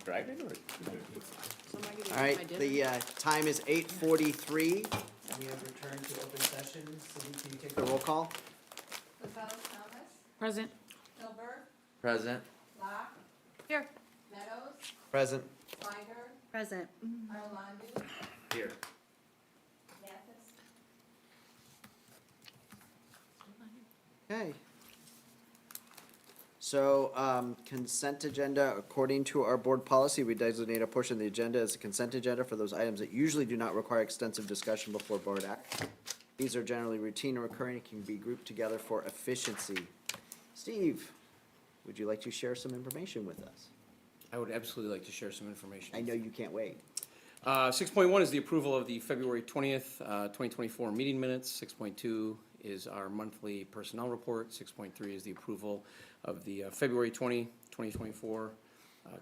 Driving or? All right, the time is 8:43. And we have returned to open session. Cindy, can you take the roll call? Gonzalez Thomas, Present. Kilber, Present. Locke, Here. Meadows, Present. Sliger, Present. Arlandu, Here. Mathis. Okay. So, consent agenda, according to our board policy, we designate a portion of the agenda as a consent agenda for those items that usually do not require extensive discussion before board action. These are generally routine and recurring and can be grouped together for efficiency. Steve, would you like to share some information with us? I would absolutely like to share some information. I know you can't wait. 6.1 is the approval of the February 20th, 2024 meeting minutes. 6.2 is our monthly personnel report. 6.3 is the approval of the February 2024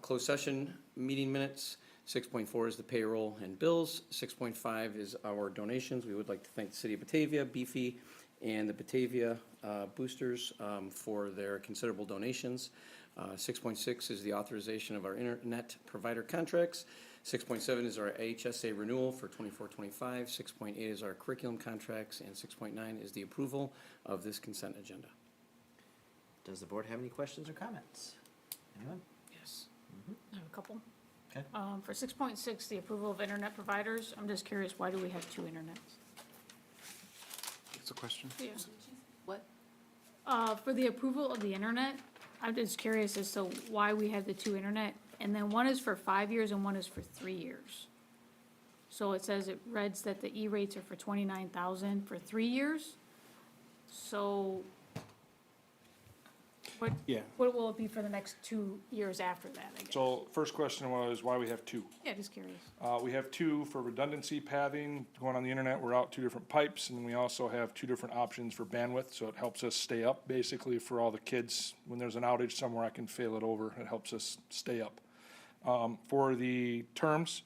closed session meeting minutes. 6.4 is the payroll and bills. 6.5 is our donations. We would like to thank the City of Batavia, Beefy, and the Batavia Boosters for their considerable donations. 6.6 is the authorization of our internet provider contracts. 6.7 is our HSA renewal for 24-25. 6.8 is our curriculum contracts, and 6.9 is the approval of this consent agenda. Does the board have any questions or comments? Anyone? Yes. I have a couple. Okay. For 6.6, the approval of internet providers, I'm just curious, why do we have two internets? That's a question. Yeah. What? For the approval of the internet, I'm just curious as to why we have the two internet, and then one is for 5 years and one is for 3 years. So it says, it reads that the E-rates are for 29,000 for 3 years. So Yeah. what will it be for the next 2 years after that, I guess? So first question was why we have two. Yeah, just curious. We have two for redundancy pathing. Going on the internet, we're out two different pipes, and we also have two different options for bandwidth, so it helps us stay up, basically, for all the kids. When there's an outage somewhere, I can fail it over. It helps us stay up. For the terms,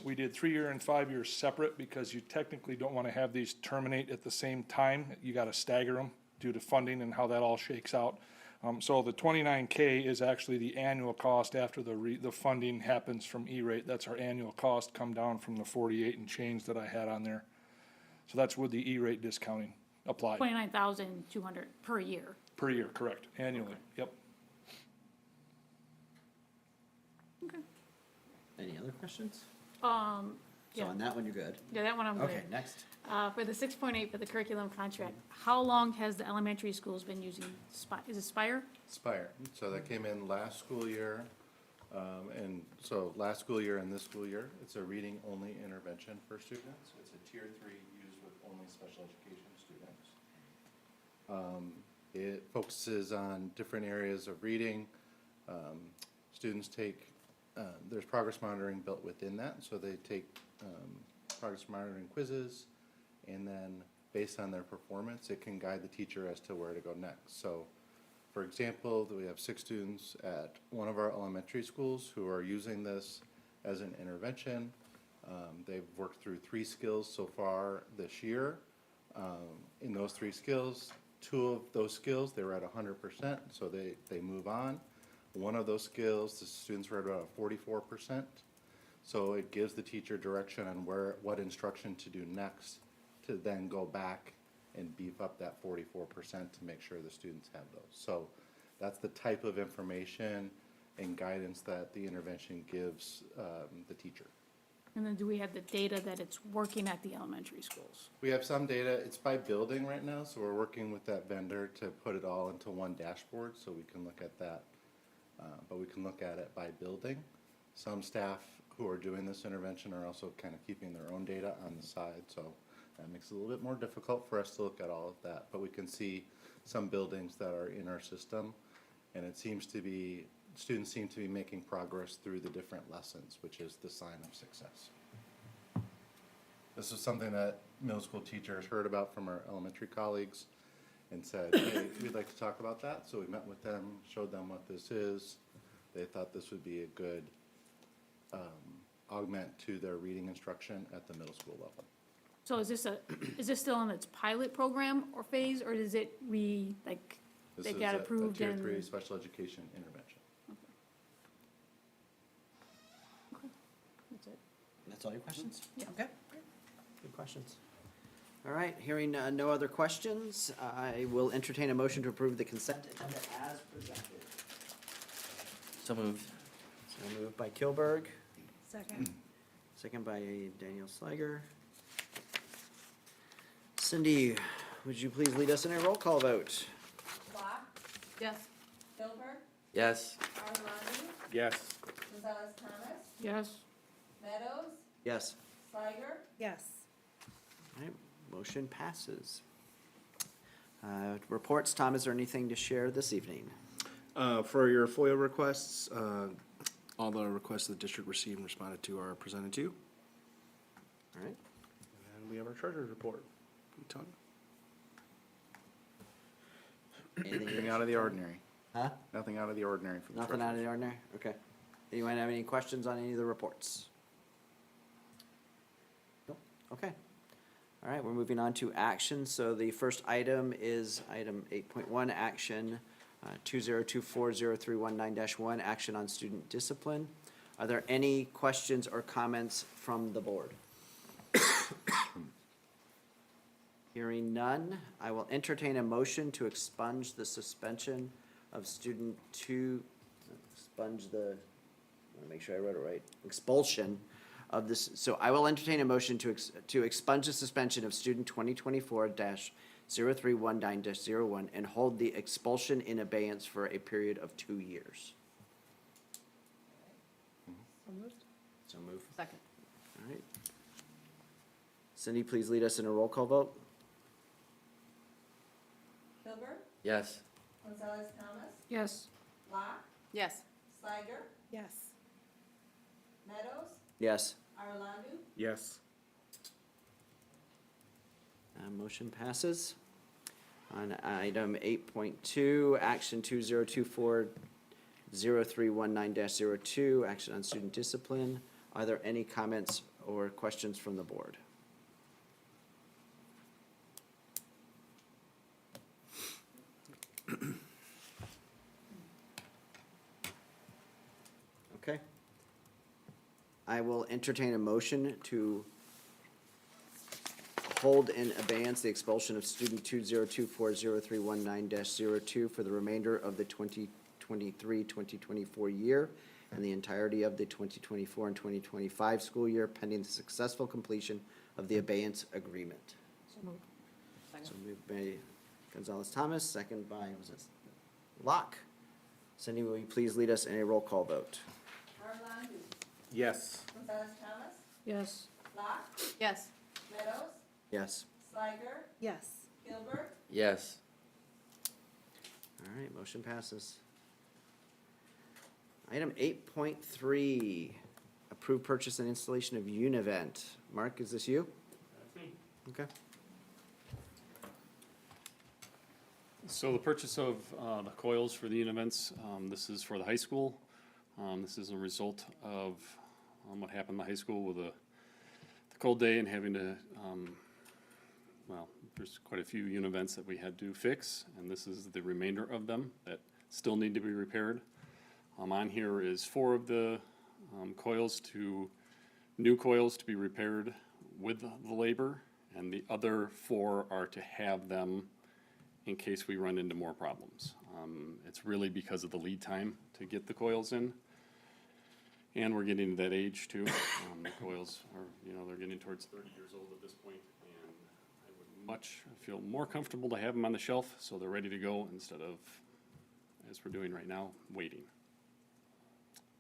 we did 3 year and 5 years separate because you technically don't want to have these terminate at the same time. You got to stagger them due to funding and how that all shakes out. So the 29K is actually the annual cost after the funding happens from E-rate. That's our annual cost, come down from the 48 and change that I had on there. So that's with the E-rate discounting applied. 29,200 per year. Per year, correct, annually, yep. Okay. Any other questions? So So on that one, you're good. Yeah, that one I'm good. Okay, next. For the 6.8 for the curriculum contract, how long has the elementary schools been using is it Spire? Spire. So that came in last school year. And so last school year and this school year, it's a reading-only intervention for students. It's a tier 3 used with only special education students. It focuses on different areas of reading. Students take, there's progress monitoring built within that. So they take progress monitoring quizzes, and then based on their performance, it can guide the teacher as to where to go next. So, for example, we have 6 students at one of our elementary schools who are using this as an intervention. They've worked through 3 skills so far this year. In those 3 skills, 2 of those skills, they were at 100%, so they move on. One of those skills, the students were at about 44%. So it gives the teacher direction on what instruction to do next, to then go back and beef up that 44% to make sure the students have those. So that's the type of information and guidance that the intervention gives the teacher. And then do we have the data that it's working at the elementary schools? We have some data. It's by building right now, so we're working with that vendor to put it all into one dashboard so we can look at that. But we can look at it by building. Some staff who are doing this intervention are also kind of keeping their own data on the side, so that makes it a little bit more difficult for us to look at all of that. But we can see some buildings that are in our system, and it seems to be, students seem to be making progress through the different lessons, which is the sign of success. This is something that middle school teachers heard about from our elementary colleagues and said, hey, we'd like to talk about that. So we met with them, showed them what this is. They thought this would be a good augment to their reading instruction at the middle school level. So is this still in its pilot program or phase, or does it they got approved This is a and? Tier 3 special education intervention. That's all your questions? Yeah. Okay, great. Good questions. All right, hearing no other questions, I will entertain a motion to approve the consent agenda as presented. So moved. So moved by Kilberg, Second. second by Daniel Sliger. Cindy, would you please lead us in a roll call vote? Block, Yes. Gilbert, Yes. Armani, Yes. Gonzalez Thomas, Yes. Meadows, Yes. Steiger, Yes. All right, motion passes. Reports, Tom, is there anything to share this evening? For your FOIA requests, all the requests the district received and responded to are presented to you. All right, And we have our treasurer's report. Tony? anything Nothing out of the ordinary. Huh? Nothing out of the ordinary from the Nothing out of treasurer. the ordinary? Okay. Anyone have any questions on any of the reports? Nope. Okay. All right, we're moving on to action. So the first item is item 8.1, action 2024031-1, action on student discipline. Are there any questions or comments from the board? Hearing none, I will entertain a motion to expunge the suspension of student expunge the, I want to make sure I wrote it right, expulsion of this, so I will entertain a motion to expunge the suspension of student 2024-0319-01 and hold the expulsion in abeyance for a period of 2 years. So moved. So move. Second. All right. Cindy, please lead us in a roll call vote. Gilbert, Yes. Gonzalez Thomas, Yes. Block, Yes. Steiger, Yes. Meadows, Yes. Arlandu, Yes. Motion passes. On item 8.2, action 2024-0319-02, action on student discipline. Are there any comments or questions from the board? Okay. I will entertain a motion to hold in abeyance the expulsion of student 2024031-02 for the remainder of the 2023-2024 year and the entirety of the 2024 and 2025 school year pending the successful completion of the abeyance agreement. So moved. So moved by Gonzalez Thomas, second by, was it Locke? Cindy, will you please lead us in a roll call vote? Arlandu, Yes. Gonzalez Thomas, Yes. Block, Yes. Meadows, Yes. Steiger, Yes. Gilbert, Yes. All right, motion passes. Item 8.3, approved purchase and installation of Univent. Mark, is this you? That's me. Okay. So the purchase of the coils for the events, this is for the high school. This is a result of what happened in the high school with the cold day and having to, well, there's quite a few events that we had to fix, and this is the remainder of them that still need to be repaired. On here is 4 of the new coils to be repaired with the labor, and the other 4 are to have them in case we run into more problems. It's really because of the lead time to get the coils in. And we're getting to that age too. The coils are, they're getting towards 30 years old at this point, and I would feel more comfortable to have them on the shelf so they're ready to go instead of, as we're doing right now, waiting.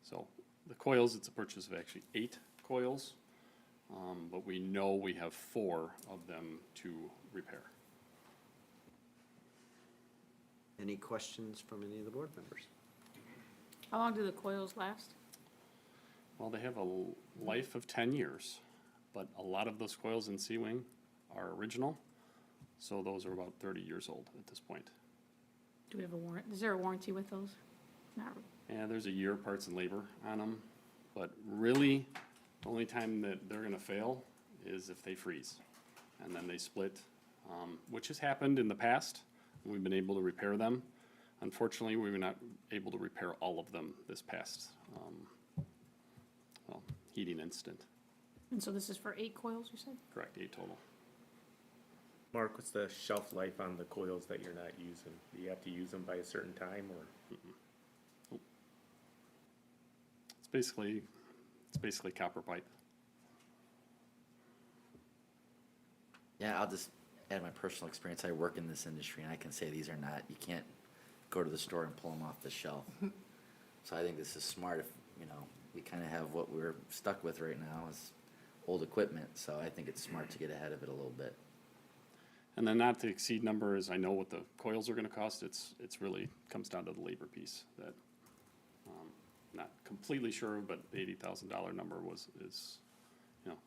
So the coils, it's a purchase of actually 8 coils, but we know we have 4 of them to repair. Any questions from any of the board members? How long do the coils last? Well, they have a life of 10 years, but a lot of those coils in C-Wing are original, so those are about 30 years old at this point. Do we have a warrant? Is there a warranty with those? Not. And there's a year parts and labor on them, but really, the only time that they're gonna fail is if they freeze, and then they split, which has happened in the past. We've been able to repair them. Unfortunately, we were not able to repair all of them this past, heating incident. And so this is for 8 coils, you said? Correct, 8 total. Mark, what's the shelf life on the coils that you're not using? Do you have to use them by a certain time, or? It's basically copper pipe. Yeah, I'll just add my personal experience. I work in this industry, and I can say these are not, you can't go to the store and pull them off the shelf. So I think this is smart. If, you know, we kind of have what we're stuck with right now is old equipment, so I think it's smart to get ahead of it a little bit. And then not to exceed numbers, I know what the coils are gonna cost, it's really comes down to the labor piece that, not completely sure, but the $80,000 number is, you know,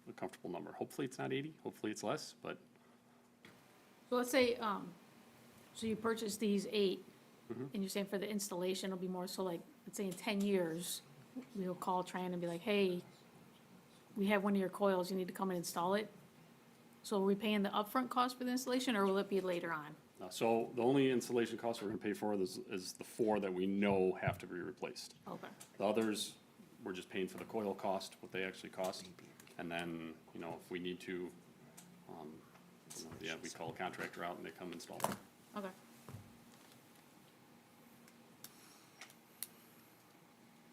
a comfortable number. Hopefully it's not 80, hopefully it's less, but So let's say, so you purchase these 8, Mhm. and you're saying for the installation, it'll be more so like, let's say in 10 years, we'll call Tran and be like, hey, we have one of your coils, you need to come and install it. So are we paying the upfront cost for the installation, or will it be later on? so the only installation cost we're gonna pay for is the 4 that we know have to be replaced. Okay. The others, we're just paying for the coil cost, what they actually cost, and then, you know, if we need to, you know, yeah, we call a contractor out and they come install it. Okay.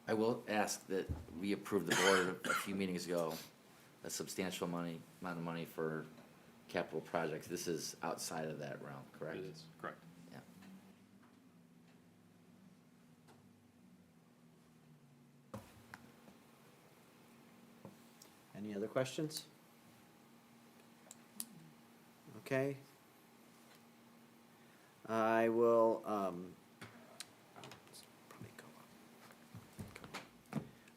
I will ask that we approved the board a few meetings ago, a substantial amount of money for capital projects. This is outside of that realm, correct? It is, correct. Yeah. Any other questions? Okay. I will,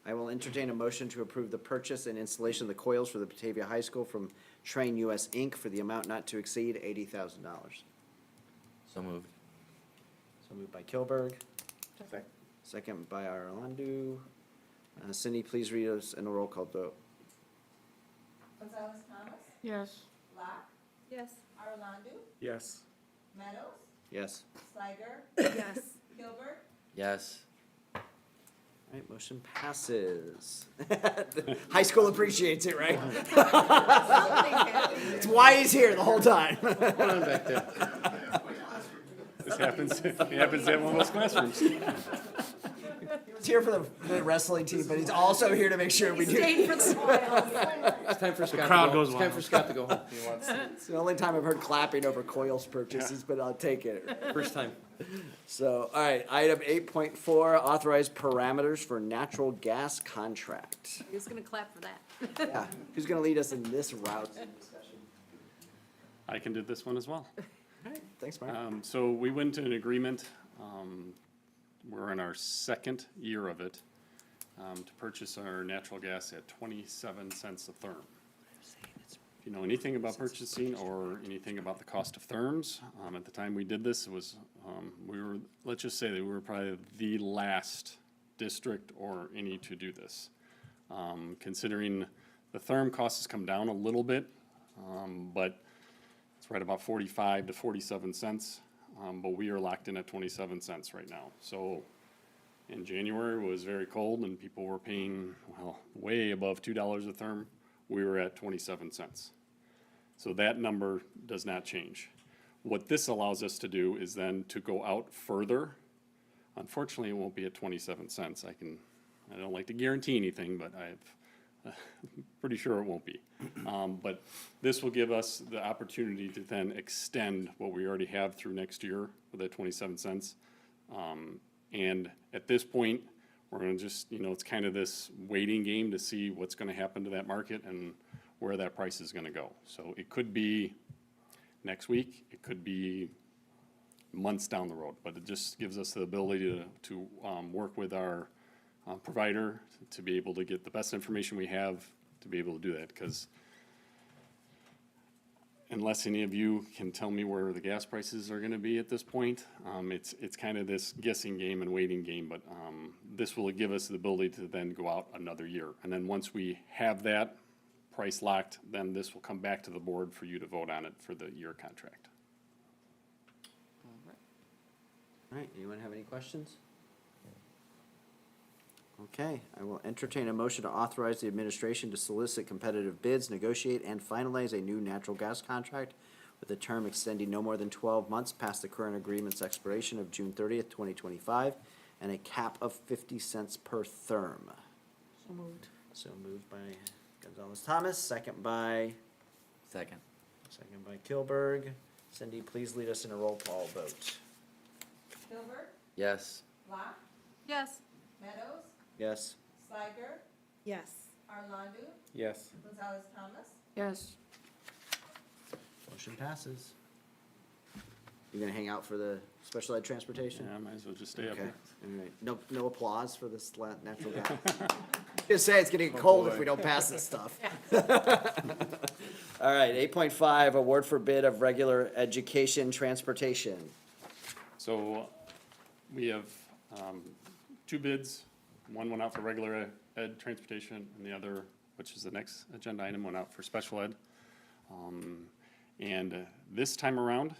I will entertain a motion to approve the purchase and installation of the coils for the Batavia High School from Train US Inc. for the amount not to exceed $80,000. So moved. So moved by Kilberg, Second. second by Arlandu. Cindy, please read us in a roll call vote. Gonzalez Thomas, Yes. Locke, Yes. Arlandu, Yes. Meadows, Yes. Steiger, Yes. Gilbert, Yes. All right, motion passes. The high school appreciates it, right? It's why he's here the whole time. Hold on back there. This happens, it happens at one of those classrooms. He was here for the wrestling team, but he's also here to make sure we do. Stayed for the spoils. It's time for Scott to crowd go. goes It's time wild. for Scott to go home. It's the only time I've heard clapping over coils purchases, but I'll take it. First time. So, all right, item 8.4, authorize parameters for natural gas contract. Who's gonna clap for that? Yeah, who's gonna lead us in this route? I can do this one as well. All right, thanks, Mark. So we went into an agreement, we're in our second year of it, to purchase our natural gas at 27 cents a therm. If you know anything about purchasing or anything about the cost of therms, at the time we did this, it was, let's just say that we were probably the last district or any to do this. Considering the therm cost has come down a little bit, but it's right about 45 to 47 cents, but we are locked in at 27 cents right now. So in January, it was very cold and people were paying, well, way above $2 a therm. We were at 27 cents. So that number does not change. What this allows us to do is then to go out further. Unfortunately, it won't be at 27 cents. I don't like to guarantee anything, but I'm pretty sure it won't be. But this will give us the opportunity to then extend what we already have through next year with that 27 cents. And at this point, we're gonna just, you know, it's kind of this waiting game to see what's gonna happen to that market and where that price is gonna go. So it could be next week, it could be months down the road, but it just gives us the ability to work with our provider to be able to get the best information we have to be able to do that, because unless any of you can tell me where the gas prices are gonna be at this point, it's kind of this guessing game and waiting game, but this will give us the ability to then go out another year. And then once we have that price locked, then this will come back to the board for you to vote on it for the year contract. All right, anyone have any questions? Okay, I will entertain a motion to authorize the administration to solicit competitive bids, negotiate, and finalize a new natural gas contract with a term extending no more than 12 months past the current agreement's expiration of June 30th, 2025, and a cap of 50 cents per therm. So moved. So moved by Gonzalez Thomas, second by Second. Kilberg. Cindy, please lead us in a roll call vote. Gilbert, Yes. Locke, Yes. Meadows, Yes? Sliger, Yes. Arlandu, Yes. Gonzalez Thomas. Yes. Motion passes. You gonna hang out for the special ed transportation? Yeah, I might as well just stay up Okay, here. all right. No applause for this natural gas? Just say it's getting cold if we don't pass this stuff. All right, 8.5, award for bid of regular education transportation. So we have two bids. One went out for regular ed transportation, and the other, which is the next agenda item, went out for special ed. And this time around,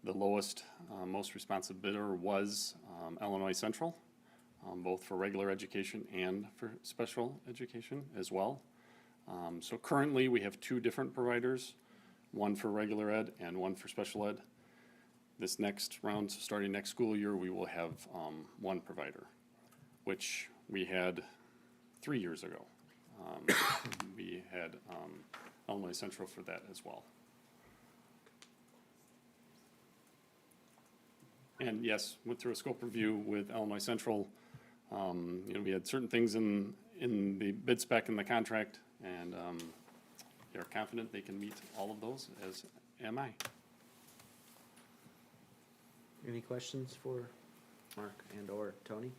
the lowest, most responsive bidder was Illinois Central, both for regular education and for special education as well. So currently, we have two different providers, one for regular ed and one for special ed. This next round, starting next school year, we will have one provider, which we had 3 years ago. We had Illinois Central for that as well. And yes, went through a scope review with Illinois Central. We had certain things in the bid spec and the contract, and they're confident they can meet all of those, as am I. Any questions for Mark and or Tony?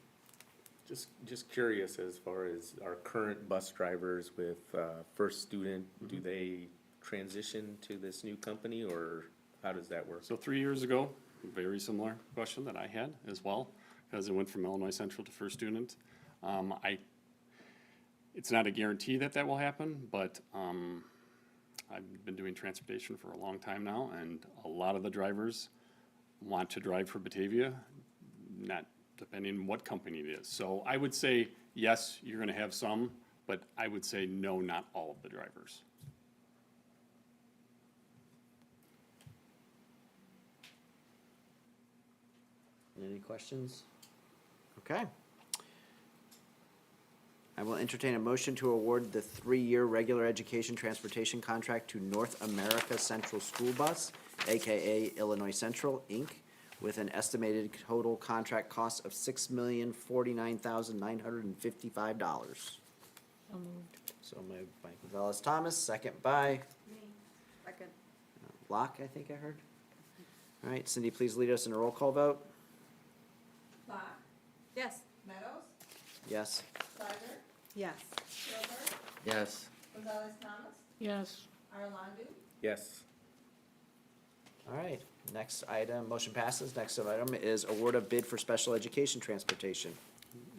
Just curious as far as our current bus drivers with First Student, do they transition to this new company, or how does that work? So 3 years ago, very similar question that I had as well, because it went from Illinois Central to First Student. It's not a guarantee that that will happen, but I've been doing transportation for a long time now, and a lot of the drivers want to drive for Batavia, not depending on what company it is. So I would say, yes, you're gonna have some, but I would say no, not all of the drivers. Any questions? Okay. I will entertain a motion to award the 3-year regular education transportation contract to North America Central School Bus, AKA Illinois Central, Inc., with an estimated total contract cost of $6,049,955. So moved. So moved by Gonzalez Thomas, second by Second. Locke, I think I heard. All right, Cindy, please lead us in a roll call vote. Locke, Yes. Meadows, Yes? Sliger, Yes. Gilbert, Yes. Gonzalez Thomas, Yes. Arlandu, Yes. All right, next item, motion passes. Next item is award of bid for special education transportation.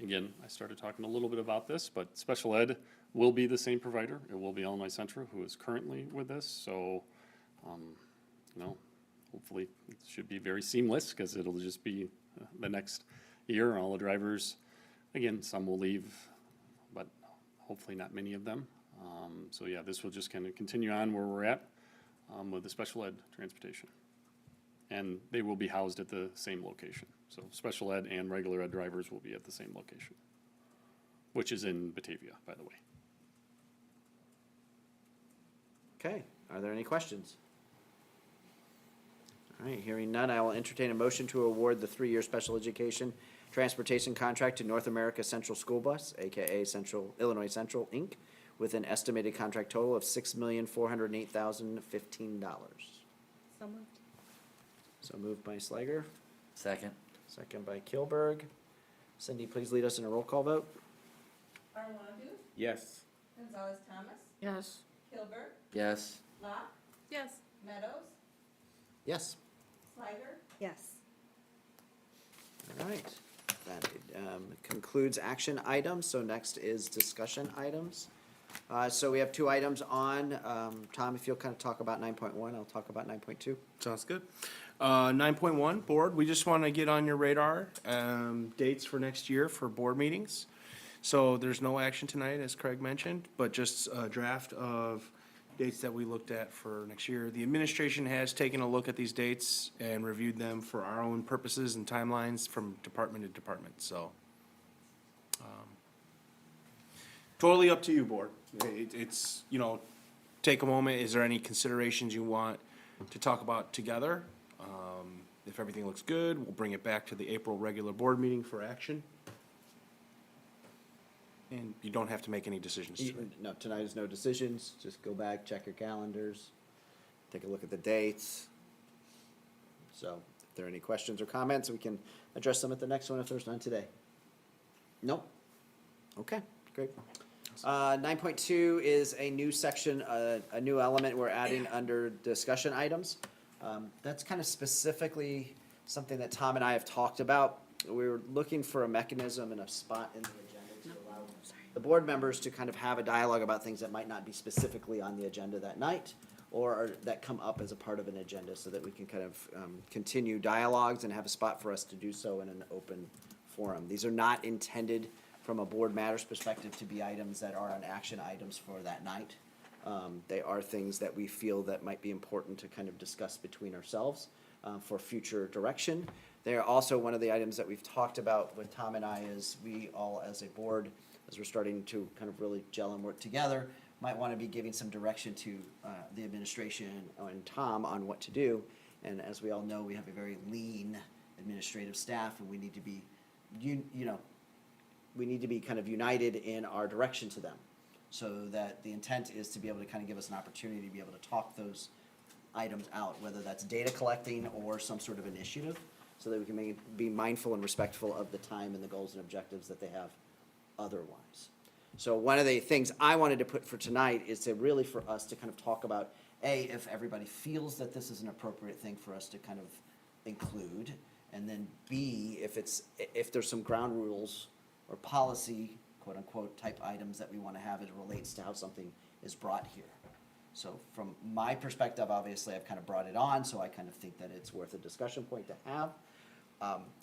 Again, I started talking a little bit about this, but special ed will be the same provider. It will be Illinois Central, who is currently with this, so, hopefully it should be very seamless, because it'll just be the next year, all the drivers, again, some will leave, but hopefully not many of them. So yeah, this will just kind of continue on where we're at with the special ed transportation. And they will be housed at the same location. So special ed and regular ed drivers will be at the same location, which is in Batavia, by the way. Okay, are there any questions? All right, hearing none, I will entertain a motion to award the 3-year special education transportation contract to North America Central School Bus, AKA Illinois Central, Inc., with an estimated contract total of $6,408,015. So moved. So moved by Slager, Second. second by Kilberg. Cindy, please lead us in a roll call vote. Arlandu, Yes. Gonzalez Thomas, Yes. Gilbert, Yes. Locke, Yes. Meadows, Yes. Sliger, Yes. All right, that concludes action items, so next is discussion items. So we have 2 items on. Tom, if you'll kind of talk about 9.1, I'll talk about 9.2. Sounds good. 9.1, board, we just want to get on your radar, dates for next year for board meetings. So there's no action tonight, as Craig mentioned, but just a draft of dates that we looked at for next year. The administration has taken a look at these dates and reviewed them for our own purposes and timelines from department to department, so. Totally up to you, board. It's, you know, take a moment, is there any considerations you want to talk about together? If everything looks good, we'll bring it back to the April regular board meeting for action. And you don't have to make any decisions tonight. No, tonight is no decisions, just go back, check your calendars, take a look at the dates. So, if there are any questions or comments, we can address them at the next one if there's none today. Nope? Okay, great. 9.2 is a new section, a new element we're adding under discussion items. That's kind of specifically something that Tom and I have talked about. We were looking for a mechanism and a spot in the agenda to allow the board members to kind of have a dialogue about things that might not be specifically on the agenda that night, or that come up as a part of an agenda, so that we can kind of continue dialogues and have a spot for us to do so in an open forum. These are not intended, from a board matters perspective, to be items that are on action items for that night. They are things that we feel that might be important to kind of discuss between ourselves for future direction. They are also one of the items that we've talked about with Tom and I, is we all as a board, as we're starting to kind of really gel and work together, might want to be giving some direction to the administration and Tom on what to do. And as we all know, we have a very lean administrative staff, and we need to be, we need to be kind of united in our direction to them. So that the intent is to be able to kind of give us an opportunity to be able to talk those items out, whether that's data collecting or some sort of initiative, so that we can be mindful and respectful of the time and the goals and objectives that they have otherwise. So one of the things I wanted to put for tonight is to really for us to kind of talk about, A, if everybody feels that this is an appropriate thing for us to kind of include, and then B, if there's some ground rules or policy, quote-unquote, type items that we want to have as it relates to how something is brought here. So from my perspective, obviously, I've kind of brought it on, so I kind of think that it's worth a discussion point to have.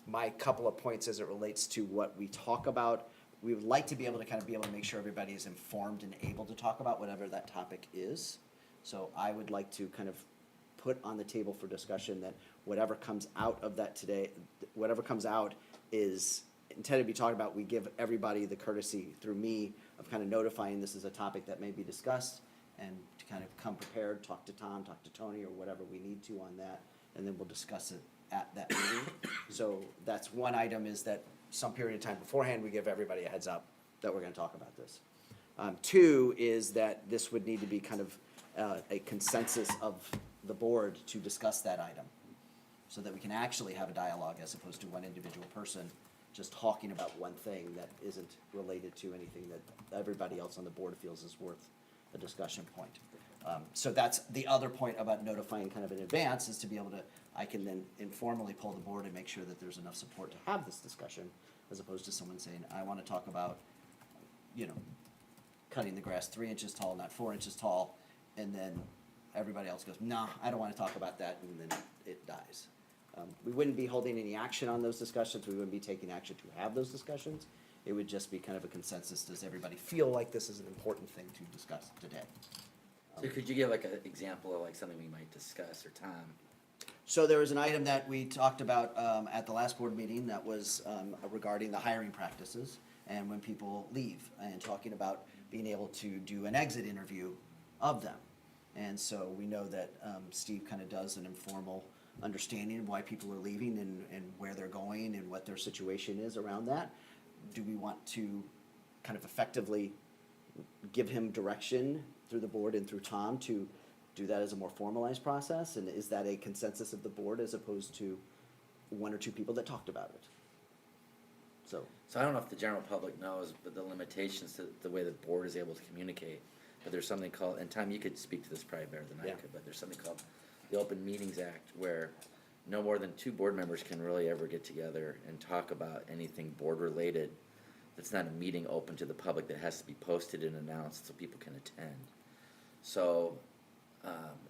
My couple of points as it relates to what we talk about, we would like to be able to make sure everybody is informed and able to talk about whatever that topic is. So I would like to kind of put on the table for discussion that whatever comes out of that today, whatever comes out is intended to be talked about. We give everybody the courtesy through me of kind of notifying this is a topic that may be discussed, and to kind of come prepared, talk to Tom, talk to Tony, or whatever we need to on that, and then we'll discuss it at that meeting. So that's one item, is that some period of time beforehand, we give everybody a heads up that we're gonna talk about this. Two is that this would need to be kind of a consensus of the board to discuss that item, so that we can actually have a dialogue as opposed to one individual person just talking about one thing that isn't related to anything that everybody else on the board feels is worth a discussion point. So that's the other point about notifying kind of in advance, is to be able to, I can then informally pull the board and make sure that there's enough support to have this discussion, as opposed to someone saying, I want to talk about, cutting the grass 3 inches tall, not 4 inches tall, and then everybody else goes, nah, I don't want to talk about that, and then it dies. We wouldn't be holding any action on those discussions. We wouldn't be taking action to have those discussions. It would just be kind of a consensus. Does everybody feel like this is an important thing to discuss today? So could you give like an example of like something we might discuss, or Tom? So there was an item that we talked about at the last board meeting that was regarding the hiring practices and when people leave, and talking about being able to do an exit interview of them. And so we know that Steve kind of does an informal understanding of why people are leaving and where they're going and what their situation is around that. Do we want to kind of effectively give him direction through the board and through Tom to do that as a more formalized process? And is that a consensus of the board as opposed to one or two people that talked about it? So I don't know if the general public knows, but the limitations to the way the board is able to communicate. But there's something called, and Tom, you could speak to this probably better than I could, but there's something called the Open Meetings Act, where no more than 2 board members can really ever get together and talk about anything board related. That's not a meeting open to the public, that has to be posted and announced so people can attend. So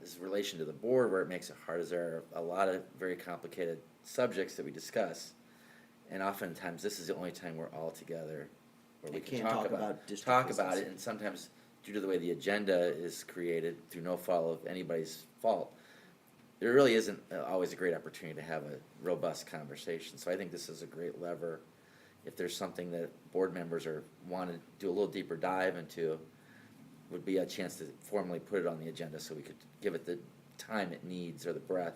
is relation to the board where it makes it hard is there are a lot of very complicated subjects that we discuss. And oftentimes, this is the only time we're all together where we And can can't talk talk about about district talk about business. it. And sometimes, due to the way the agenda is created, through no fault of anybody's fault, there really isn't always a great opportunity to have a robust conversation. So I think this is a great lever. If there's something that board members want to do a little deeper dive into, would be a chance to formally put it on the agenda so we could give it the time it needs or the breath,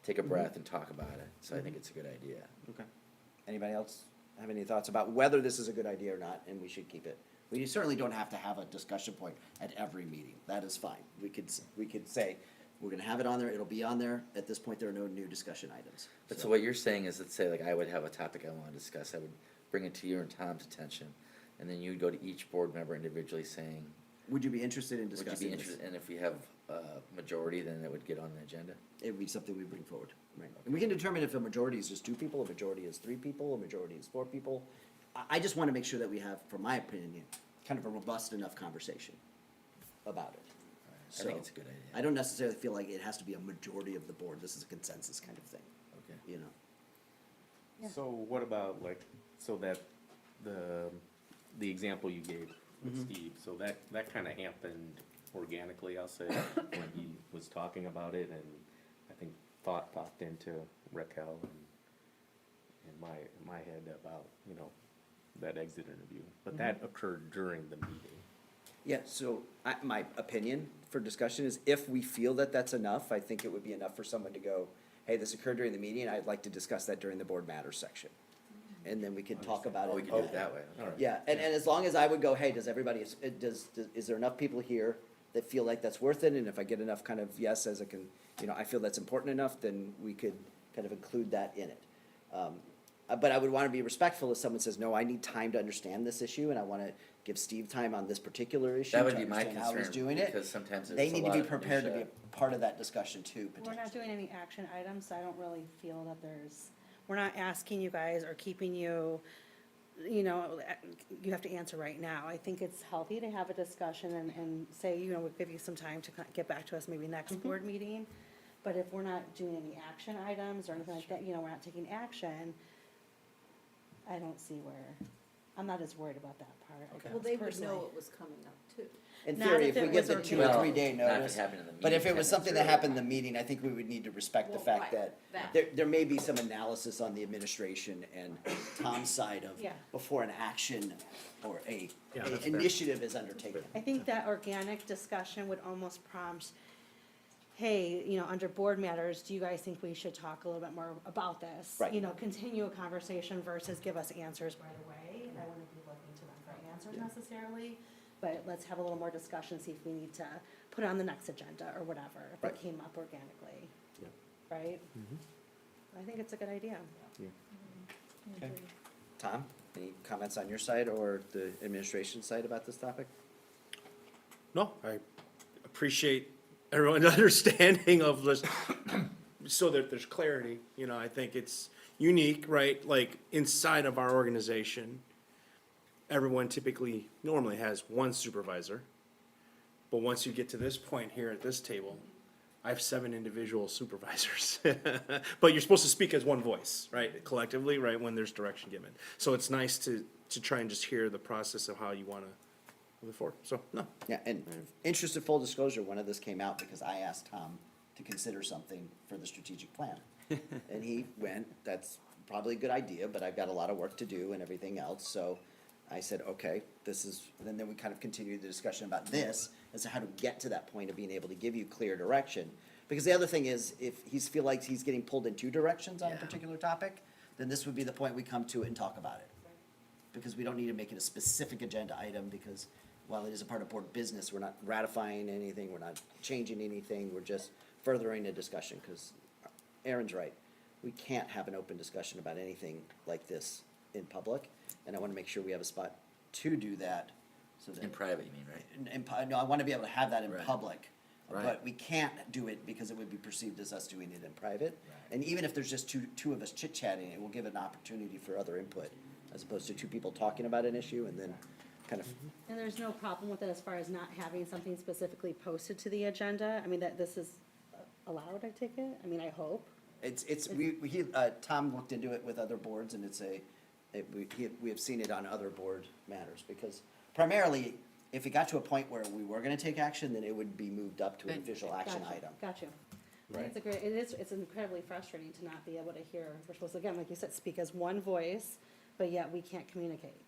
take a breath and talk about it. So I think it's a good idea. Okay. Anybody else have any thoughts about whether this is a good idea or not, and we should keep it? We certainly don't have to have a discussion point at every meeting. That is fine. We could say, we're gonna have it on there, it'll be on there. At this point, there are no new discussion items. But so what you're saying is, let's say like I would have a topic I want to discuss, I would bring it to your and Tom's attention, and then you would go to each board member individually saying, Would you be interested in would you discussing be this? interested, and if we have a majority, then it would get on the agenda? It would be something we bring forward, right? And we can determine if a majority is just 2 people, a majority is 3 people, a majority is 4 people. I just wanna make sure that we have, from my opinion, kind of a robust enough conversation about it. I think it's a good idea. I don't necessarily feel like it has to be a majority of the board, this is a consensus kind of thing, Okay. you know? So what about like, so that the example you gave with Steve, so that kind of happened organically, I'll say, when he was talking about it, and I think thought popped into Raquel and my head about, you know, that exit interview, but that occurred during the meeting. Yeah, so my opinion for discussion is if we feel that that's enough, I think it would be enough for someone to go, hey, this occurred during the meeting, I'd like to discuss that during the board matters section. And then we could talk about it. Oh, we could do it that way. All right. Yeah, and as long as I would go, hey, does everybody, is there enough people here that feel like that's worth it? And if I get enough kind of yes as I can, you know, I feel that's important enough, then we could kind of include that in it. But I would wanna be respectful if someone says, no, I need time to understand this issue, and I wanna give Steve time on this particular issue That to would be my understand how he's concern, doing it. because sometimes They it's a need to lot be of prepared to be minutia. a part of that discussion too, We're potentially. not doing any action items, so I don't really feel that we're not asking you guys or keeping you, you know, you have to answer right now. I think it's healthy to have a discussion and say, you know, we'll give you some time to get back to us maybe next board meeting. But if we're not doing any action items or anything like that, you know, we're not taking action, I don't see where, I'm not as worried about that part, I guess, Well, they would personally. know it was coming up too. In Not theory, if if we it give was the 2 or organic. 3 day Well, not if it notice, happened in the but if meeting, it was 10 something that minutes happened in the meeting, I think we would need to respect the Well, fact right, that that. there may be some analysis on the administration and Tom's side of Yeah. before an action or a Yeah, that's fair. initiative is undertaken. I think that organic discussion would almost prompt, hey, you know, under board matters, do you guys think we should talk a little bit more about this? Right. You know, continue a conversation versus give us answers right away. I wouldn't be looking to them for answers necessarily, but let's have a little more discussion, see if we need to put it on the next agenda or whatever, if Right. it came up organically. Yeah. Right? I think it's a good idea. Tom, any comments on your side or the administration side about this topic? No, I appreciate everyone's understanding of this, so that there's clarity, you know, I think it's unique, right? Like, inside of our organization, everyone typically, normally has one supervisor. But once you get to this point here at this table, I have 7 individual supervisors. But you're supposed to speak as one voice, right, collectively, right, when there's direction given. So it's nice to try and just hear the process of how you wanna move forward, so, no. Yeah, and interest of full disclosure, one of this came out because I asked Tom to consider something for the strategic plan. And he went, that's probably a good idea, but I've got a lot of work to do and everything else, so I said, okay, this is, and then we kind of continued the discussion about this, as to how to get to that point of being able to give you clear direction. Because the other thing is, if he's feel like he's getting pulled in 2 directions on a particular topic, then this would be the point we come to it and talk about it. Because we don't need to make it a specific agenda item, because while it is a part of board business, we're not ratifying anything, we're not changing anything, we're just furthering a discussion, because Aaron's right. We can't have an open discussion about anything like this in public, and I wanna make sure we have a spot to do that, so that. In private, you mean, right? No, I wanna be able to have that in Right. public. Right. But we can't do it because it would be perceived as us doing it in private. And even if there's just two of us chit-chatting, it will give an opportunity for other input, as opposed to 2 people talking about an issue and then kind of, And there's no problem with it as far as not having something specifically posted to the agenda? I mean, that this is allowed, I take it? I mean, I hope. Tom looked into it with other boards, and we have seen it on other board matters, because primarily, if it got to a point where we were gonna take action, then it would be moved up to an official action Gotcha, item. Gotcha. Right. It's incredibly frustrating to not be able to hear, we're supposed to, again, like you said, speak as one voice, but yet we can't communicate.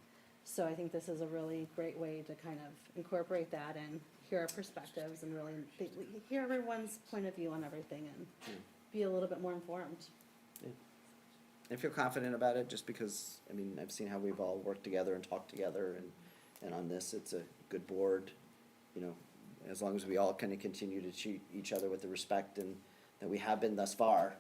So I think this is a really great way to kind of incorporate that and hear our perspectives and really hear everyone's point of view on everything and be a little bit more informed. I feel confident about it, just because, I mean, I've seen how we've all worked together and talked together, and on this, it's a good board, you know, as long as we all kind of continue to treat each other with the respect and that we have been thus far,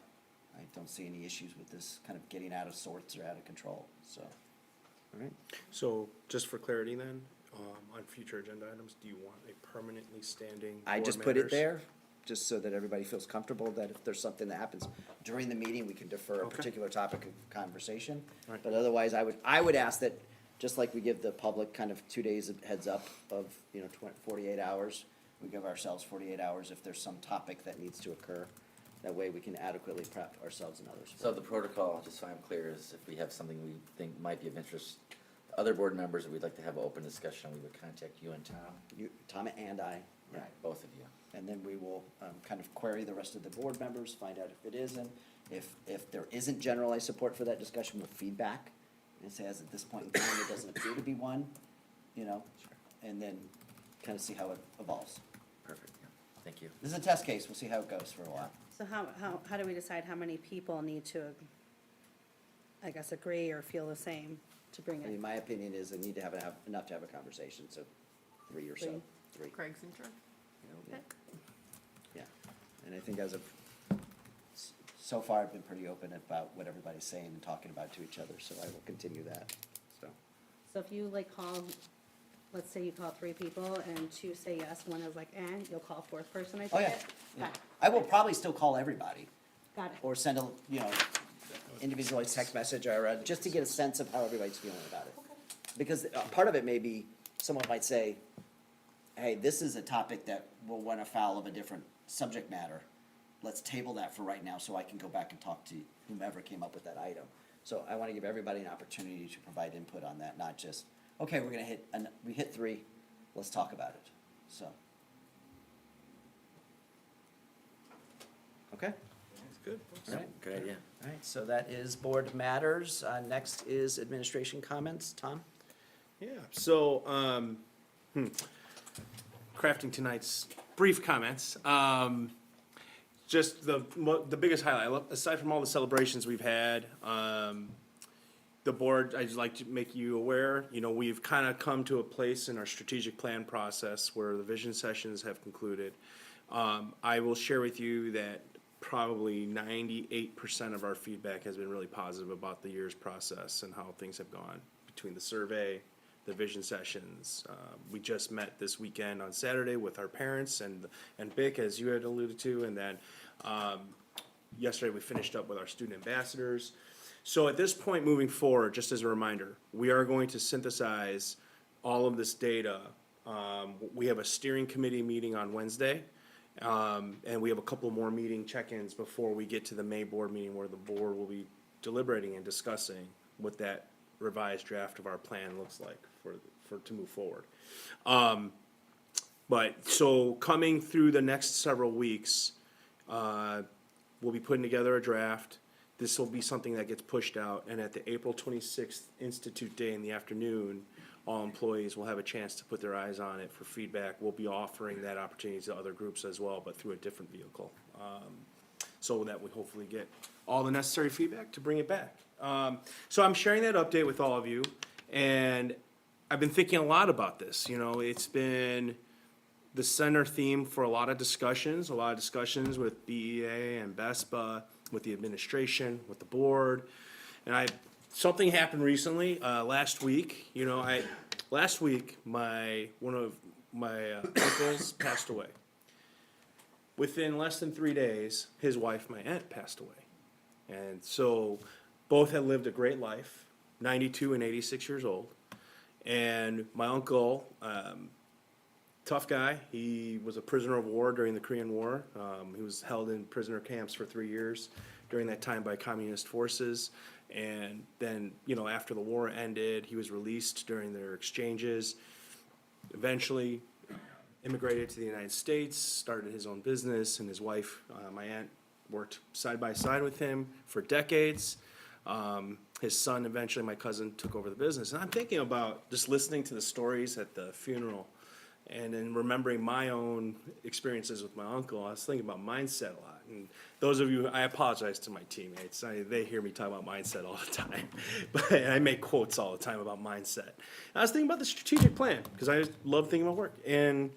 I don't see any issues with this kind of getting out of sorts or out of control, so, all right? So, just for clarity then, on future agenda items, do you want a permanently standing I board just put it matters? there, just so that everybody feels comfortable that if there's something that happens during the meeting, we can defer a Okay. particular topic of conversation. Right. But otherwise, I would ask that, just like we give the public kind of 2 days of heads up of, 48 hours, we give ourselves 48 hours if there's some topic that needs to occur. That way, we can adequately prep ourselves and others. So the protocol, just so I'm clear, is if we have something we think might be of interest, to other board members that we'd like to have an open discussion, we would contact you and Tom? Tom and I. Right, both of you. And then we will kind of query the rest of the board members, find out if it is, and if there isn't generalized support for that discussion, with feedback, and say, as at this point in time, it doesn't appear to be one, and then kind of see how it evolves. Perfect, yeah. Thank you. This is a test case, we'll see how it goes for a while. So how do we decide how many people need to, I guess, agree or feel the same to bring I mean, it? my opinion is I need to have enough to have a conversation, so 3 or so, 3. Craig's in charge. Yeah. Yeah, and I think as of, so far, I've been pretty open about what everybody's saying and talking about to each other, so I will continue that, so. So if you call, let's say you call 3 people and 2 say yes, one is like, you'll call a 4th person, I Oh, take yeah, it? yeah. Got it. I will probably still call everybody, Got it. or send a, individualized text message, or just to get a sense of how everybody's feeling about it. Because part of it may be, someone might say, hey, this is a topic that will run afoul of a different subject matter. Let's table that for right now, so I can go back and talk to whomever came up with that item. So I want to give everybody an opportunity to provide input on that, not just, okay, we hit 3, let's talk about it, so. Okay? That's good. All right. Good idea. All right, so that is board matters. Next is administration comments. Tom? Yeah, so, crafting tonight's brief comments, just the biggest highlight, aside from all the celebrations we've had, the board, I'd like to make you aware, we've kind of come to a place in our strategic plan process where the vision sessions have concluded. I will share with you that probably 98% of our feedback has been really positive about the year's process and how things have gone between the survey, the vision sessions. We just met this weekend on Saturday with our parents and BIC, as you had alluded to, and then yesterday we finished up with our student ambassadors. So at this point moving forward, just as a reminder, we are going to synthesize all of this data. We have a steering committee meeting on Wednesday, and we have a couple more meeting check-ins before we get to the May board meeting, where the board will be deliberating and discussing what that revised draft of our plan looks like to move forward. But so coming through the next several weeks, we'll be putting together a draft. This will be something that gets pushed out, and at the April 26th Institute Day in the afternoon, all employees will have a chance to put their eyes on it for feedback. We'll be offering that opportunity to other groups as well, but through a different vehicle. So that we hopefully get all the necessary feedback to bring it back. So I'm sharing that update with all of you, and I've been thinking a lot about this. It's been the center theme for a lot of discussions with BEA and BESPA, with the administration, with the board. And something happened recently, last week. Last week, one of my uncles passed away. Within less than 3 days, his wife, my aunt, passed away. And so both had lived a great life, 92 and 86 years old. And my uncle, tough guy. He was a prisoner of war during the Korean War. He was held in prisoner camps for 3 years during that time by communist forces. And then, after the war ended, he was released during their exchanges. Eventually immigrated to the United States, started his own business, and his wife, my aunt, worked side by side with him for decades. His son, eventually, my cousin, took over the business. And I'm thinking about just listening to the stories at the funeral and then remembering my own experiences with my uncle. I was thinking about mindset a lot. And those of you, I apologize to my teammates. They hear me talk about mindset all the time. But I make quotes all the time about mindset. And I was thinking about the strategic plan because I just love thinking about work. And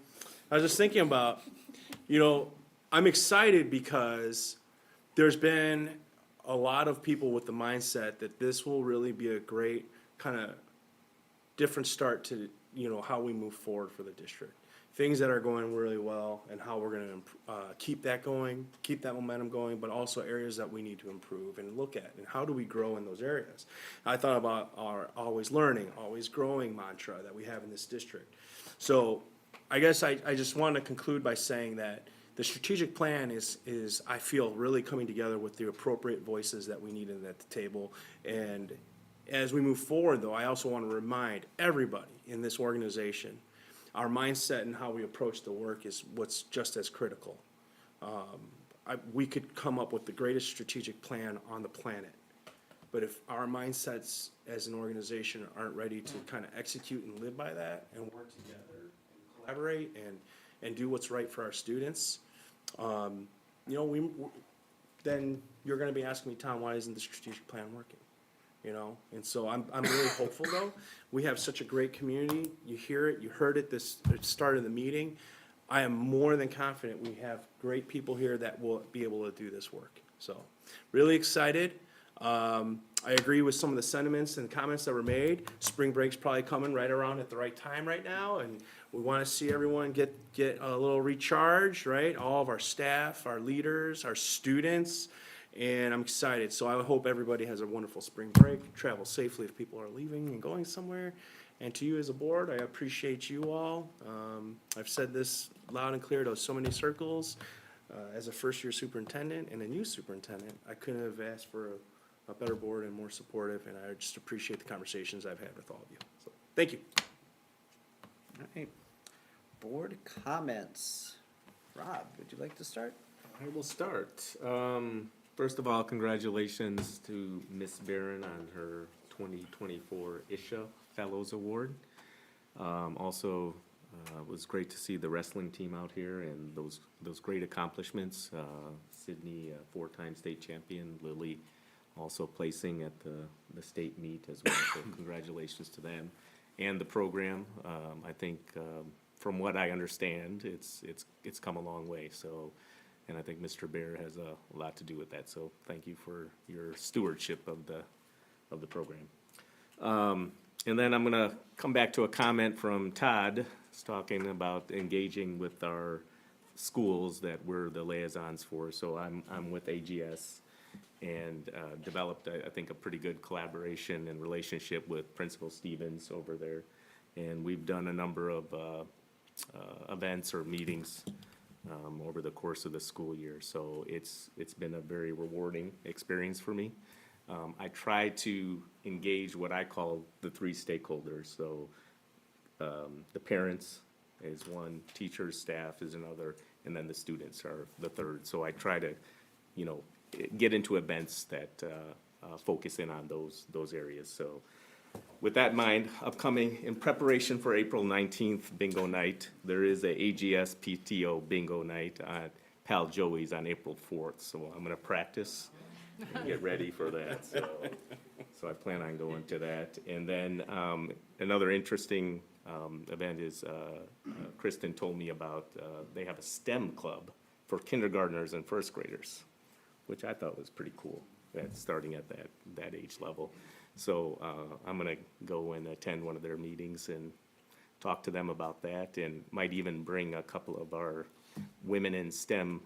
I was just thinking about, I'm excited because there's been a lot of people with the mindset that this will really be a great kind of different start to, how we move forward for the district. Things that are going really well and how we're going to keep that going, keep that momentum going, but also areas that we need to improve and look at and how do we grow in those areas. I thought about our always learning, always growing mantra that we have in this district. So I guess I just want to conclude by saying that the strategic plan is I feel really coming together with the appropriate voices that we need at the table. And as we move forward, though, I also want to remind everybody in this organization, our mindset and how we approach the work is what's just as critical. We could come up with the greatest strategic plan on the planet, but if our mindsets as an organization aren't ready to kind of execute and live by that and work together and collaborate and do what's right for our students, then you're going to be asking me, Tom, why isn't the strategic plan working? And so I'm really hopeful, though. We have such a great community. You hear it, you heard it at the start of the meeting. I am more than confident we have great people here that will be able to do this work. So really excited. I agree with some of the sentiments and comments that were made. Spring break's probably coming right around at the right time right now, and we want to see everyone get a little recharge, right? All of our staff, our leaders, our students, and I'm excited. So I hope everybody has a wonderful spring break. Travel safely if people are leaving and going somewhere. And to you as a board, I appreciate you all. I've said this loud and clear to so many circles. As a first-year superintendent and a new superintendent, I couldn't have asked for a better board and more supportive, and I just appreciate the conversations I've had with all of you. So, thank you. All right. Board comments. Rob, would you like to start? I will start. First of all, congratulations to Miss Barron on her 2024 ISHA Fellows Award. Also, it was great to see the wrestling team out here and those great accomplishments. Sydney, four-time state champion, Lily also placing at the state meet as well. So congratulations to them and the program. I think from what I understand, it's come a long way. So. And I think Mr. Bear has a lot to do with that. So thank you for your stewardship of the program. And then I'm going to come back to a comment from Todd. He's talking about engaging with our schools that we're the liaisons for. So I'm with AGS and developed, I think, a pretty good collaboration and relationship with Principal Stevens over there. And we've done a number of events or meetings over the course of the school year. So it's been a very rewarding experience for me. I try to engage what I call the three stakeholders. So the parents is one, teachers, staff is another, and then the students are the third. So I try to, get into events that focus in on those areas. So with that in mind, upcoming in preparation for April 19th bingo night, there is a AGS PTO bingo night at Pal Joey's on April 4th. So I'm going to practice and get ready for that. So I plan on going to that. And then another interesting event is Kristen told me about, they have a STEM club for kindergartners and first graders, which I thought was pretty cool, starting at that age level. So I'm going to go and attend one of their meetings and talk to them about that, and might even bring a couple of our Women in STEM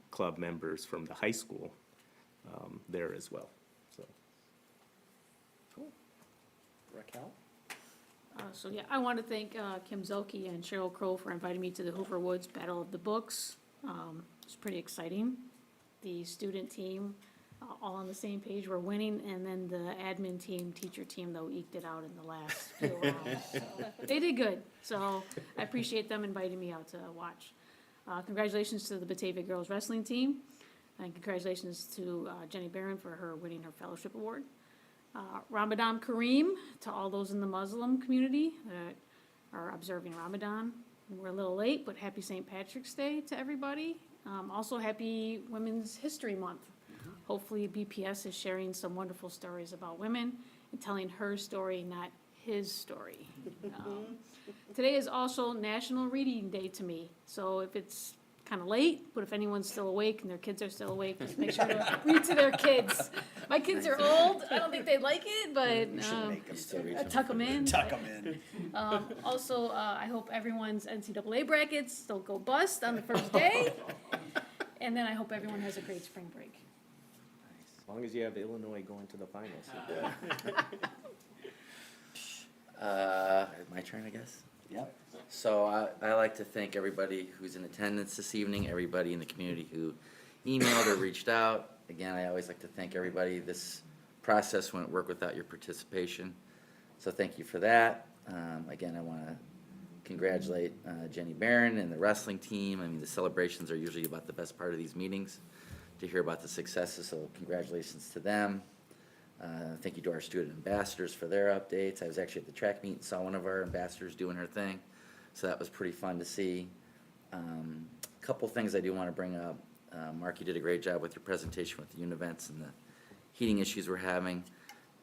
club members from the high school there as well. So. Cool. Raquel? So yeah, I want to thank Kim Zelke and Cheryl Crow for inviting me to the Hoover Woods Battle of the Books. It's pretty exciting. The student team, all on the same page, were winning, and then the admin team, teacher team, though, eked it out in the last few rounds. So they did good, so I appreciate them inviting me out to watch. Congratulations to the Batavia Girls Wrestling Team, and congratulations to Jenny Barron for her winning her fellowship award. Ramadan Kareem to all those in the Muslim community that are observing Ramadan. We're a little late, but happy St. Patrick's Day to everybody. Also happy Women's History Month. Hopefully BPS is sharing some wonderful stories about women and telling her story, not his story. Today is also National Reading Day to me, so if it's kind of late, but if anyone's still awake and their kids are still awake, just make sure to read to their kids. My kids are old, I don't think they'd like it, but tuck them in. Tuck them in. Also, I hope everyone's NCAA brackets don't go bust on the first day. And then I hope everyone has a great spring break. As long as you have Illinois going to the finals. My turn, I guess? Yep. So I like to thank everybody who's in attendance this evening, everybody in the community who emailed or reached out. Again, I always like to thank everybody. This process wouldn't work without your participation, so thank you for that. Again, I want to congratulate Jenny Barron and the wrestling team. I mean, the celebrations are usually about the best part of these meetings, to hear about the successes, so congratulations to them. Thank you to our student ambassadors for their updates. I was actually at the track meet and saw one of our ambassadors doing her thing, so that was pretty fun to see. Couple things I do want to bring up. Mark, you did a great job with your presentation with the unit events and the heating issues we're having.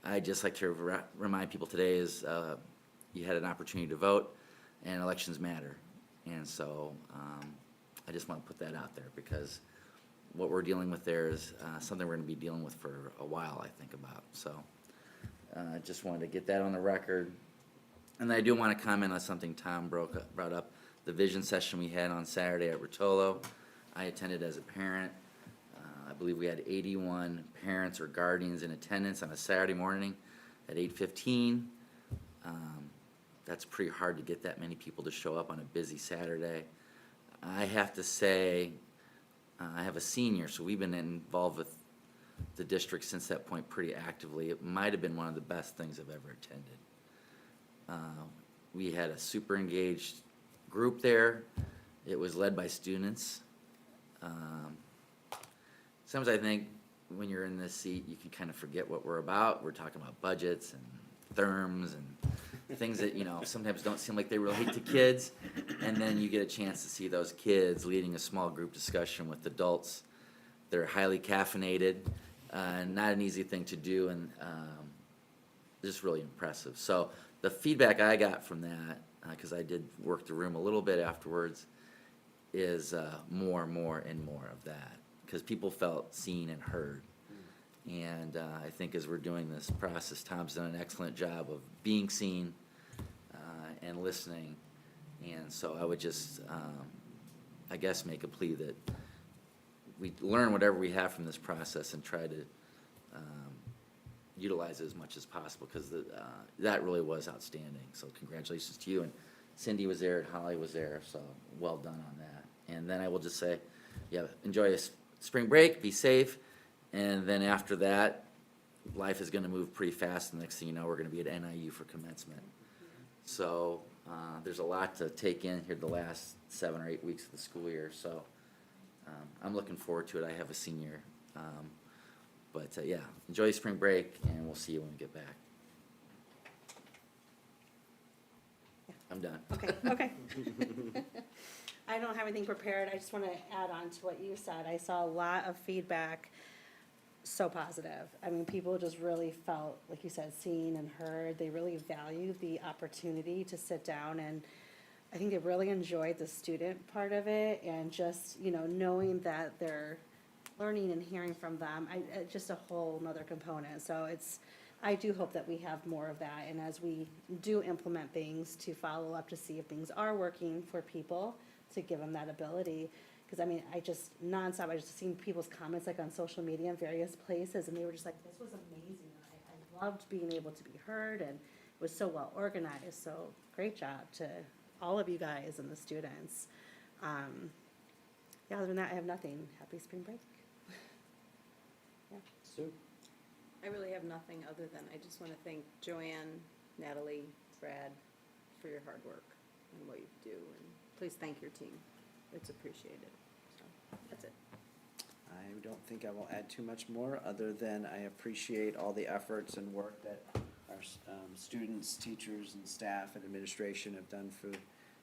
I'd just like to remind people today is you had an opportunity to vote, and elections matter. And so I just want to put that out there, because what we're dealing with there is something we're going to be dealing with for a while, I think about. So I just wanted to get that on the record. And I do want to comment on something Tom brought up, the vision session we had on Saturday at Rotolo. I attended as a parent. I believe we had 81 parents or guardians in attendance on a Saturday morning at 8:15. That's pretty hard to get that many people to show up on a busy Saturday. I have to say, I have a senior, so we've been involved with the district since that point pretty actively. It might have been one of the best things I've ever attended. We had a super engaged group there. It was led by students. Sometimes I think when you're in this seat, you can kind of forget what we're about. We're talking about budgets and therms and things that, you know, sometimes don't seem like they relate to kids. And then you get a chance to see those kids leading a small group discussion with adults. They're highly caffeinated, not an easy thing to do, and just really impressive. So the feedback I got from that, because I did work the room a little bit afterwards, is more and more of that, because people felt seen and heard. And I think as we're doing this process, Tom's done an excellent job of being seen and listening. And so I would just, I guess, make a plea that we learn whatever we have from this process and try to utilize it as much as possible, because that really was outstanding. So congratulations to you. And Cindy was there and Holly was there, so well done on that. And then I will just say, yeah, enjoy a spring break, be safe. And then after that, life is going to move pretty fast. The next thing you know, we're going to be at NIU for commencement. So there's a lot to take in here the last 7 or 8 weeks of the school year. So I'm looking forward to it. I have a senior. But yeah, enjoy spring break, and we'll see you when we get back. I'm done. Okay. I don't have anything prepared. I just want to add on to what you said. I saw a lot of feedback, so positive. I mean, people just really felt, like you said, seen and heard. They really valued the opportunity to sit down, and I think they really enjoyed the student part of it, and just, you know, knowing that they're learning and hearing from them, just a whole nother component. So I do hope that we have more of that, and as we do implement things, to follow up to see if things are working for people, to give them that ability. Because I mean, I just seen people's comments like on social media in various places, and they were just like, this was amazing. I loved being able to be heard and was so well organized, so great job to all of you guys and the students. Yeah, other than that, I have nothing. Happy spring break. Sue? I really have nothing other than I just want to thank Joanne, Natalie, Brad for your hard work and what you do. And please thank your team. It's appreciated. So that's it. I don't think I will add too much more, other than I appreciate all the efforts and work that our students, teachers, and staff and administration have done for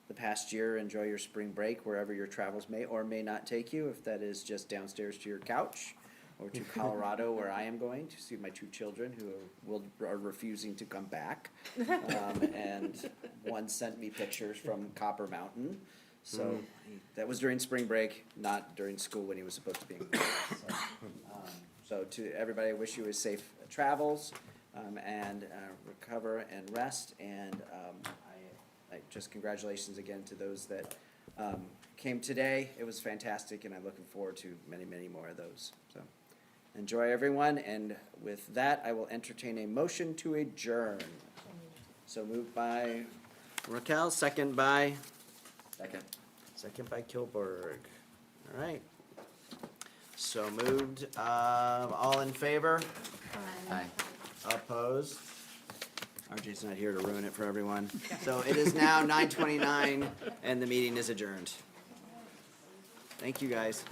the past year. Enjoy your spring break wherever your travels may or may not take you, if that is just downstairs to your couch or to Colorado, where I am going to see my two children who are refusing to come back. And one sent me pictures from Copper Mountain. So that was during spring break, not during school when he was supposed to be in class. So to everybody, I wish you a safe travels and recover and rest. And I just congratulations again to those that came today. It was fantastic, and I'm looking forward to many, many more of those. So enjoy, everyone. And with that, I will entertain a motion to adjourn. So moved by Raquel, second by? Second. Second by Kilberg. All right. So moved. All in favor? Aye. Opposed? RJ's not here to ruin it for everyone. So it is now 9:29 and the meeting is adjourned. Thank you, guys.